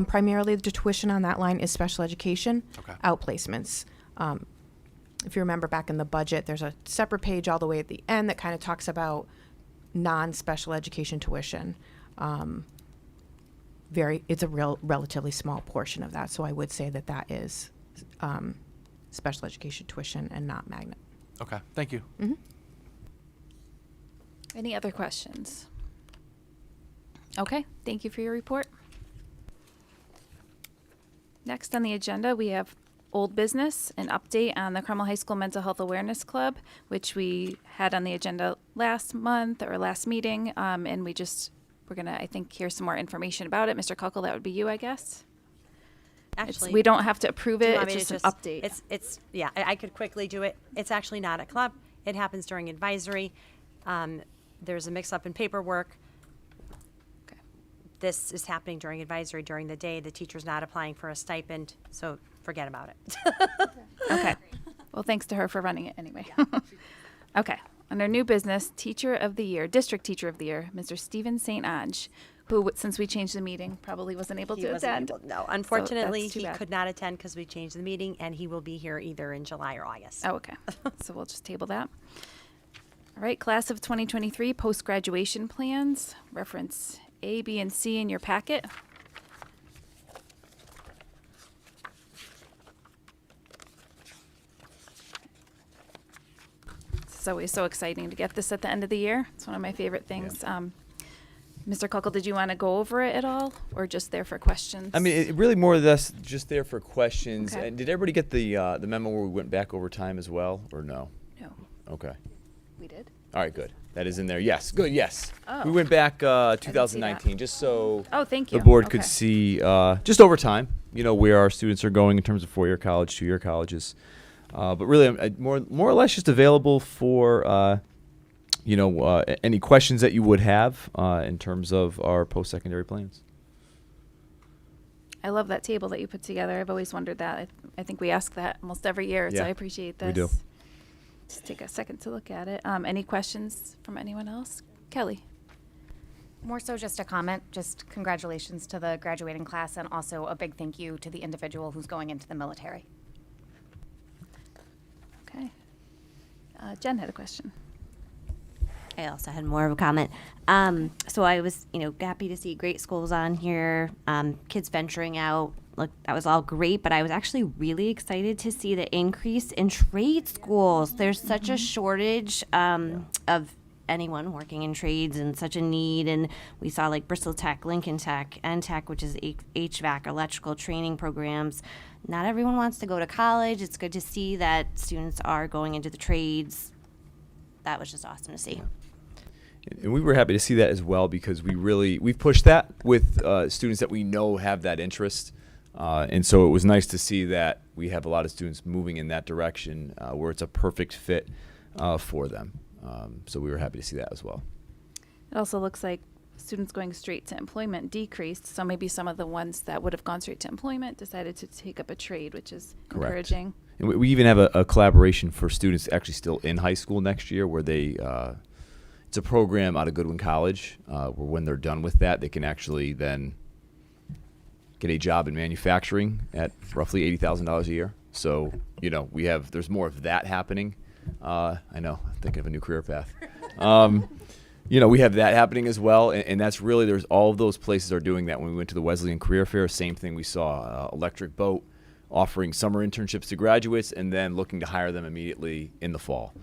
primarily the tuition on that line is special education outplacements. If you remember back in the budget, there's a separate page all the way at the end that kind of talks about non-special education tuition. It's a relatively small portion of that, so I would say that is special education tuition and not magnet. Okay. Thank you. Mm-hmm. Any other questions? Okay, thank you for your report. Next on the agenda, we have old business, an update on the Cromwell High School Mental Health Awareness Club, which we had on the agenda last month or last meeting, and we're gonna, I think, hear some more information about it. Mr. Kuckel, that would be you, I guess. Actually, We don't have to approve do you it, want it's me to just an update. Yeah, I could quickly do it. It's actually not a club. It happens during advisory. There's a mix-up in paperwork. Okay. This is happening during advisory during the day. The teacher's not applying for a stipend, so forget about it. Okay. Well, thanks to her for running it anyway. Okay. Under new business, Teacher of the Year, District Teacher of the Year, Mr. Stephen St. Ange, who, since we changed the meeting, probably wasn't able He to wasn't attend. able- No, unfortunately, that's too he bad. could not attend because we changed the meeting, and he will be here either in July or August. Oh, okay. So we'll just table that. All right, Class of 2023 post-graduation plans, reference A, B, and C in your packet. It's always so exciting to get this at the end of the year. It's one of my favorite things. Mr. Kuckel, did you want to go over it at all, or just there for questions? I mean, it really more or less just there for questions. Okay. And did everybody get the memo where we went back over time as well, or no? No, Okay. we did. All right, good. That is in there. Yes, good. Yes. Oh. We went back see that. 2019, just so Oh, thank the you. board Okay. could see just over time, where our students are going in terms of four-year college, two-year colleges. But really, more or less just available for any questions that you would have in terms of our post-secondary plans. I love that table that you put together. I've always wondered that. I think we ask that almost every year, so Yeah, I appreciate this. we do. Just take a second to look at it. Any questions from anyone else? Kelly? More so just a comment, just congratulations to the graduating class and also a big thank you to the individual who's going into the military. Okay. Jen had a question. I also had more of a comment. So I was, happy to see great schools on here, kids venturing out. Look, that was all great, but I was actually really excited to see the increase in trade schools. There's such a shortage of anyone working in trades and such a need. And we saw like Bristol Tech, Lincoln Tech, NTech, which is HVAC, electrical training programs. Not everyone wants to go to college. It's good to see that students are going into the trades. That was just awesome to see. And we were happy to see that as well because we've pushed that with students that we know have that interest. And so it was nice to see that we have a lot of students moving in that direction where it's a perfect fit for them. So we were happy to see that as well. It also looks like students going straight to employment decreased, so maybe some of the ones that would have gone straight to employment decided to take up a trade, which is Correct. encouraging. And we even have a collaboration for students actually still in high school next year where they it's a program out of Goodwin College where when they're done with that, they can actually then get a job in manufacturing at roughly $80,000 a year. So, there's more of that happening. I know, I'm thinking of a new career path. We have that happening as well. And that's really, there's all of those places are doing that. When we went to the Wesleyan Career Fair, same thing we saw, Electric Boat offering summer internships to graduates and then looking to hire them immediately in the fall.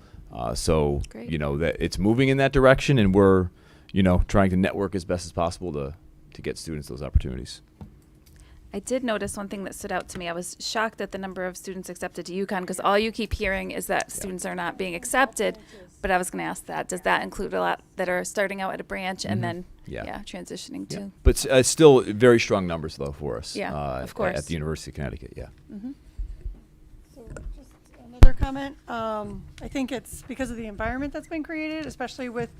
So, Great. that it's moving in that direction and we're, trying to network as best as possible to get students those opportunities. I did notice one thing that stood out to me. I was shocked at the number of students accepted to UConn because all you keep hearing is that students are not being accepted. But I was going to ask that. Does that include a lot that are starting out at a branch and then Yeah. transitioning Yeah. to? But still very strong numbers, though, for us. Yeah, of course. At the University of Connecticut, yeah. Mm-hmm. So just another comment. I think it's because of the environment that's been created, especially with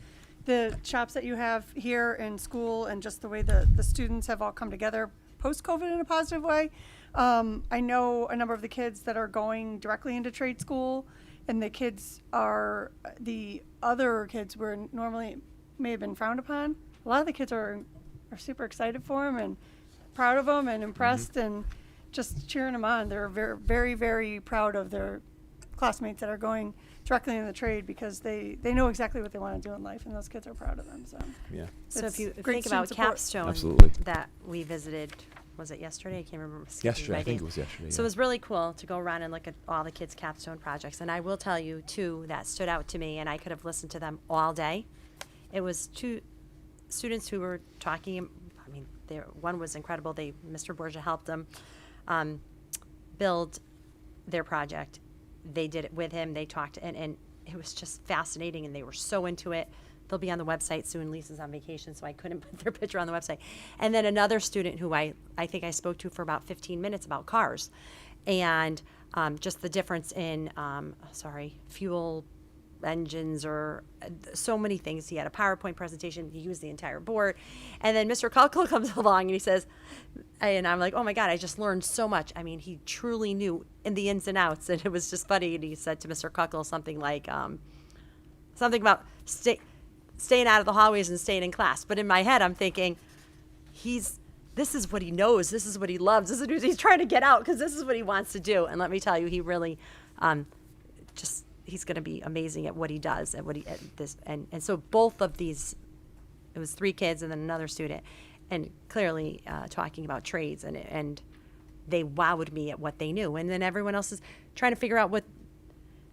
the shops that you have here in school and just the way the students have all come together post-COVID in a positive way. I know a number of the kids that are going directly into trade school, and the other kids were normally may have been frowned upon. A lot of the kids are super excited for them and proud of them and impressed and just cheering them on. They're very, very, very proud of their classmates that are going directly in the trade because they know exactly what they want to do in life, and those kids are proud of them. So Yeah. So it's if you great think student about support. Capstone Absolutely. that we visited, was it yesterday? I can't remember. Skipping Yesterday, my I think days. it was yesterday, So it yeah. was really cool to go around and look at all the kids' Capstone projects. And I will tell you, two that stood out to me, and I could have listened to them all day. It was two students who were talking. I mean, one was incredible. Mr. Borgia helped them build their project. They did it with him. They talked, and it was just fascinating, and they were so into it. They'll be on the website soon. Lisa's on vacation, so I couldn't put their picture on the website. And then another student who I think I spoke to for about 15 minutes about cars, and just the difference in, fuel engines or so many things. He had a PowerPoint presentation. He used the entire board. And then Mr. Kulkle comes along and he says, and I'm like, oh my God, I just learned so much. I mean, he truly knew in the ins and outs. And it was just funny. And he said to Mr. Kulkle something like, something about staying out of the hallways and staying in class. But in my head, I'm thinking, this is what he knows. This is what he loves. This is what he's trying to get out because this is what he wants to do. And let me tell you, he really he's going to be amazing at what he does and so both of these, it was 3 kids and then another student, and clearly talking about trades, and they wowed me at what they knew, and then everyone else is trying to figure out what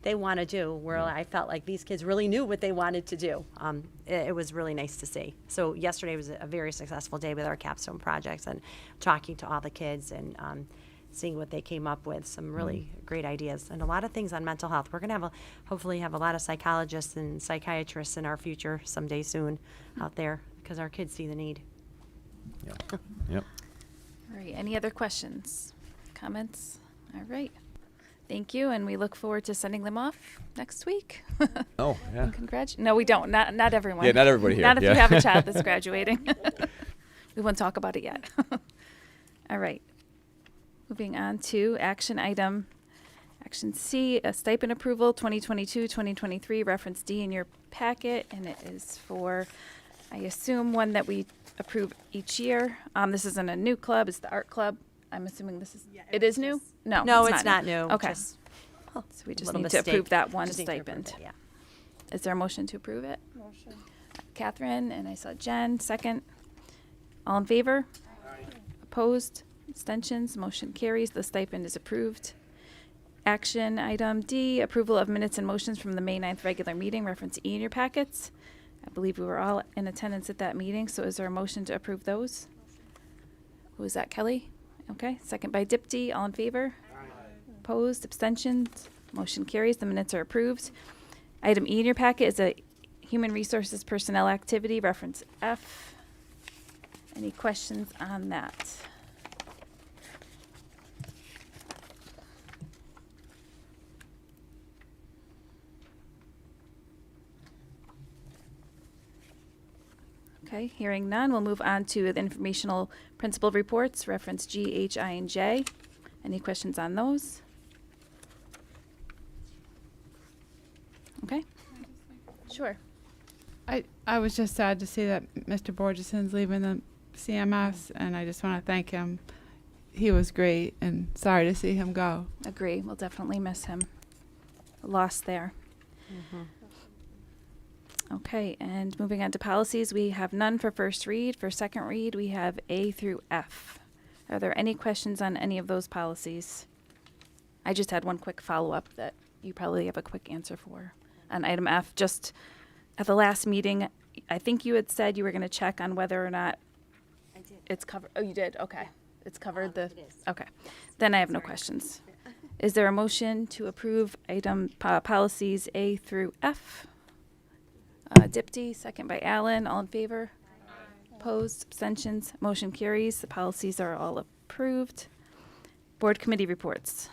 they want to do, where I felt like these kids really knew what they wanted to do. It was really nice to see. So yesterday was a very successful day with our capstone projects and talking to all the kids and seeing what they came up with, some really great ideas and a lot of things on mental health. We're going to hopefully have a lot of psychologists and psychiatrists in our future someday soon out there because our kids see the need. Yeah. Yep. All right. Any other questions, comments? All right. Thank you, and we look forward to sending them off next week. Oh, yeah. No, we don't. Not everyone. Yeah, not everybody here. Not if Yeah. you have a child that's graduating. We won't talk about it yet. All right. Moving on to action C, a stipend approval 2022-2023, reference D in your packet, and it is for, I assume, one that we approve each year. This isn't a new club, it's the art club. I'm assuming this is, it is new? No, it's not new. Okay. Just So we just little need to approve mistake. that one Just need to approve stipend. it, yeah. Is there a motion to approve it? Motion. Catherine, and I saw Jen, second. All in favor? Opposed? Abstentions? Motion carries. The stipend is approved. Action item D, approval of minutes and motions from the May 9th regular meeting, reference E in your packets. I believe we were all in attendance at that meeting, so is there a motion to approve those? Who is that, Kelly? Okay, second by Dipty. All in favor? Opposed? Abstentions? Motion carries. The minutes are approved. Item E in your packet is a human resources personnel activity, reference F. Any questions on that? Okay, hearing none, we'll move on to the informational principal reports, reference G, H, I, and J. Any questions on those? Okay. Sure. I was just sad to see that Mr. Borgeson's leaving the CMS, and I just want to thank him. He was great, and sorry to see him go. Agree. We'll definitely miss him. A loss there. Okay, and moving on to policies, we have none for first read. For second read, we have A through F. Are there any questions on any of those policies? I just had one quick follow-up that you probably have a quick answer for. On item F, just at the last meeting, I think you had said you were going to check on whether or not I did. it's covered. Oh, you did? Okay. It's covered It is. Okay. Then I have no questions. Is there a motion to approve item policies A through F? Dipty, second by Allen. All in favor? Opposed, abstentions, motion carries. The policies are all approved. Board committee reports.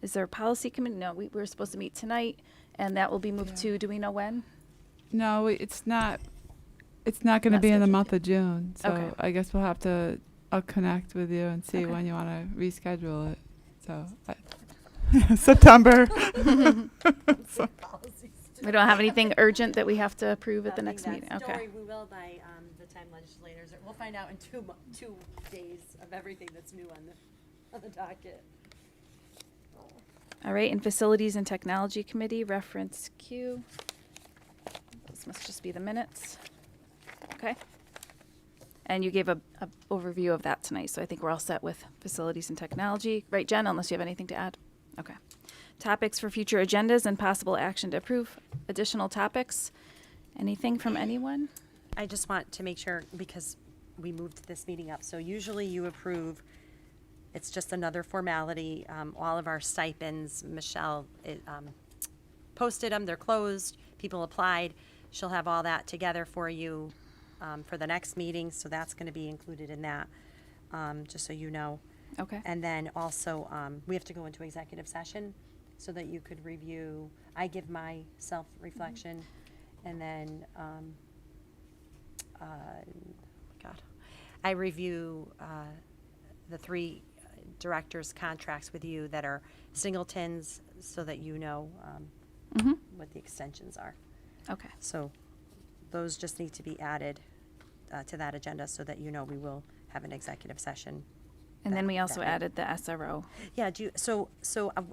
Is there a policy committee? No, we were supposed to meet tonight, and that will be moved to, do we know when? No, it's not. It's not going to Not be in the scheduled month yet. of June. So Okay. I guess we'll have to. I'll connect with you and see Okay. when you want to reschedule it. So September. So- We don't have anything urgent that we have to approve at the next meeting? Don't Okay. worry, we will by the time legislators, we'll find out in 2 days of everything that's new on the docket. All right, and Facilities and Technology Committee, reference Q. This must just be the minutes. Okay. And you gave a overview of that tonight, so I think we're all set with Facilities and Technology. Right, Jen, unless you have anything to add? Okay. Topics for future agendas and possible action to approve additional topics. Anything from anyone? I just want to make sure, because we moved this meeting up, so usually you approve, it's just another formality, all of our stipends, Michelle posted them, they're closed, people applied, she'll have all that together for you for the next meeting, so that's gonna be included in that, just so you know. Okay. And then also, we have to go into executive session so that you could review, I give my self-reflection, and then, I review the 3 directors' contracts with you that are singletons, so that you know what the extensions are. Okay. So those just need to be added to that agenda so that you know we will have an executive session. And then we also that night. added the SRO. Yeah, so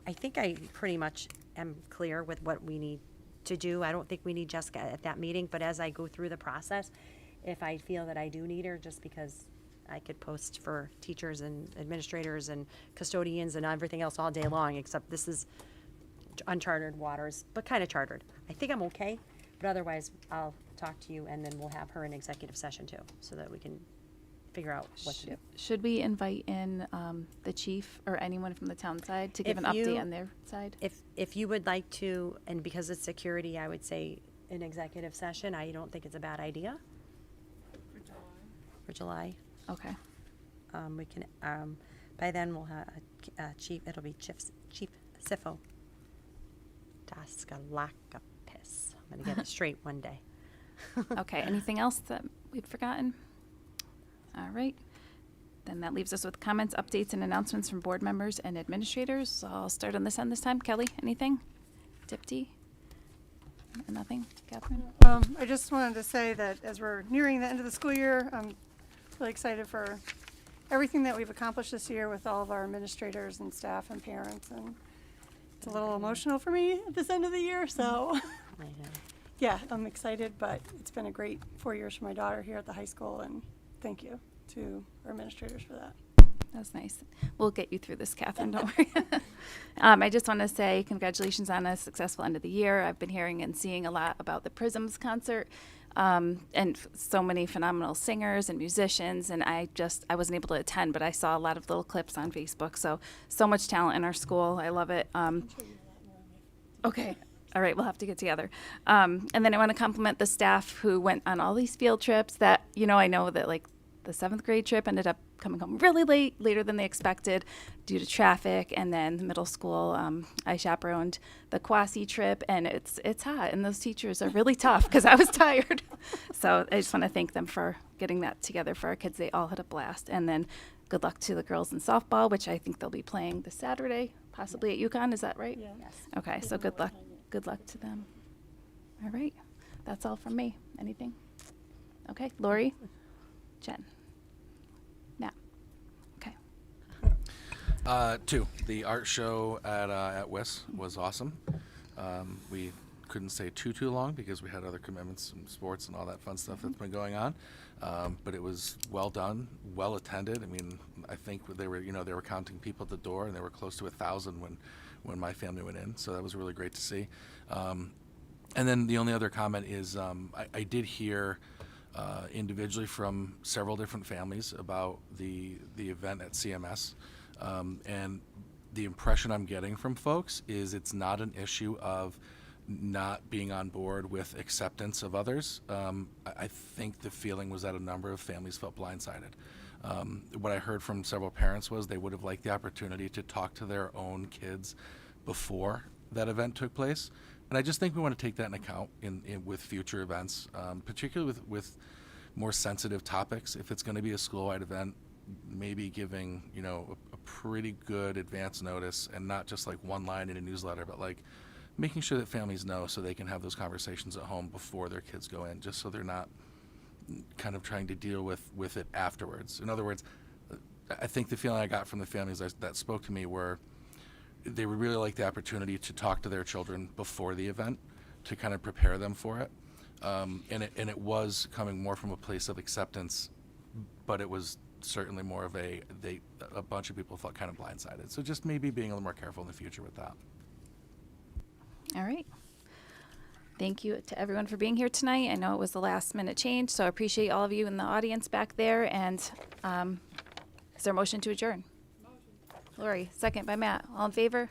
I think I pretty much am clear with what we need to do. I don't think we need Jessica at that meeting, but as I go through the process, if I feel that I do need her, just because I could post for teachers and administrators and custodians and everything else all day long, except this is uncharted waters, but kind of chartered. I think I'm okay, but otherwise I'll talk to you, and then we'll have her in executive session too, so that we can figure out what to do. Should we invite in the chief or anyone from the town side to give If an you- update on their side? If you would like to, and because it's security, I would say an executive session. I don't think it's a bad idea. For July. Okay. We can, by then we'll have a chief, it'll be Chief Sifo. Daskalakapis. I'm gonna get it straight one day. Okay, anything else that we'd forgotten? All right. Then that leaves us with comments, updates, and announcements from board members and administrators. So I'll start on this end this time. Kelly, anything? Dipty? Nothing? Catherine? I just wanted to say that as we're nearing the end of the school year, I'm really excited for everything that we've accomplished this year with all of our administrators and staff and parents, and it's a little emotional for me at this end of the year, so I know. yeah, I'm excited, but it's been a great 4 years for my daughter here at the high school, and thank you to our administrators for that. That's nice. We'll get you through this, Catherine, don't worry. I just want to say congratulations on a successful end of the year. I've been hearing and seeing a lot about the Prisms concert, and so many phenomenal singers and musicians, and I wasn't able to attend, but I saw a lot of little clips on Facebook, so much talent in our school. I love it. Okay. All right, we'll have to get together. And then I want to compliment the staff who went on all these field trips that, I know that like the 7th grade trip ended up coming home really late, later than they expected due to traffic. And then the middle school, I chaperoned the Kwasi trip, and it's hot, and those teachers are really tough because I was tired. So I just want to thank them for getting that together for our kids. They all had a blast. And then good luck to the girls in softball, which I think they'll be playing this Saturday, possibly at UConn. Is that right? Yeah. Yes. Okay, so good luck. Good luck to them. All right, that's all from me. Anything? Okay, Lori, Jen, Matt. Okay. 2. The art show at WIS was awesome. We couldn't stay too long because we had other commitments and sports and all that fun stuff that's been going on. But it was well done, well attended. I mean, I think they were counting people at the door, and they were close to 1,000 when my family went in. So that was really great to see. And then the only other comment is I did hear individually from several different families about the event at CMS. And the impression I'm getting from folks is it's not an issue of not being on board with acceptance of others. I think the feeling was that a number of families felt blindsided. What I heard from several parents was they would have liked the opportunity to talk to their own kids before that event took place. And I just think we want to take that in account with future events, particularly with more sensitive topics. If it's going to be a school-wide event, maybe giving, a pretty good advance notice, and not just like one line in a newsletter, but like making sure that families know so they can have those conversations at home before their kids go in, just so they're not kind of trying to deal with it afterwards. In other words, I think the feeling I got from the families that spoke to me were they would really like the opportunity to talk to their children before the event to kind of prepare them for it. And it was coming more from a place of acceptance, but it was certainly more of a bunch of people felt kind of blindsided. So just maybe being a little more careful in the future with that. All right. Thank you to everyone for being here tonight. I know it was the last minute change, so I appreciate all of you in the audience back there. And is there a motion to adjourn? Motion. Lori, second by Matt. All in favor?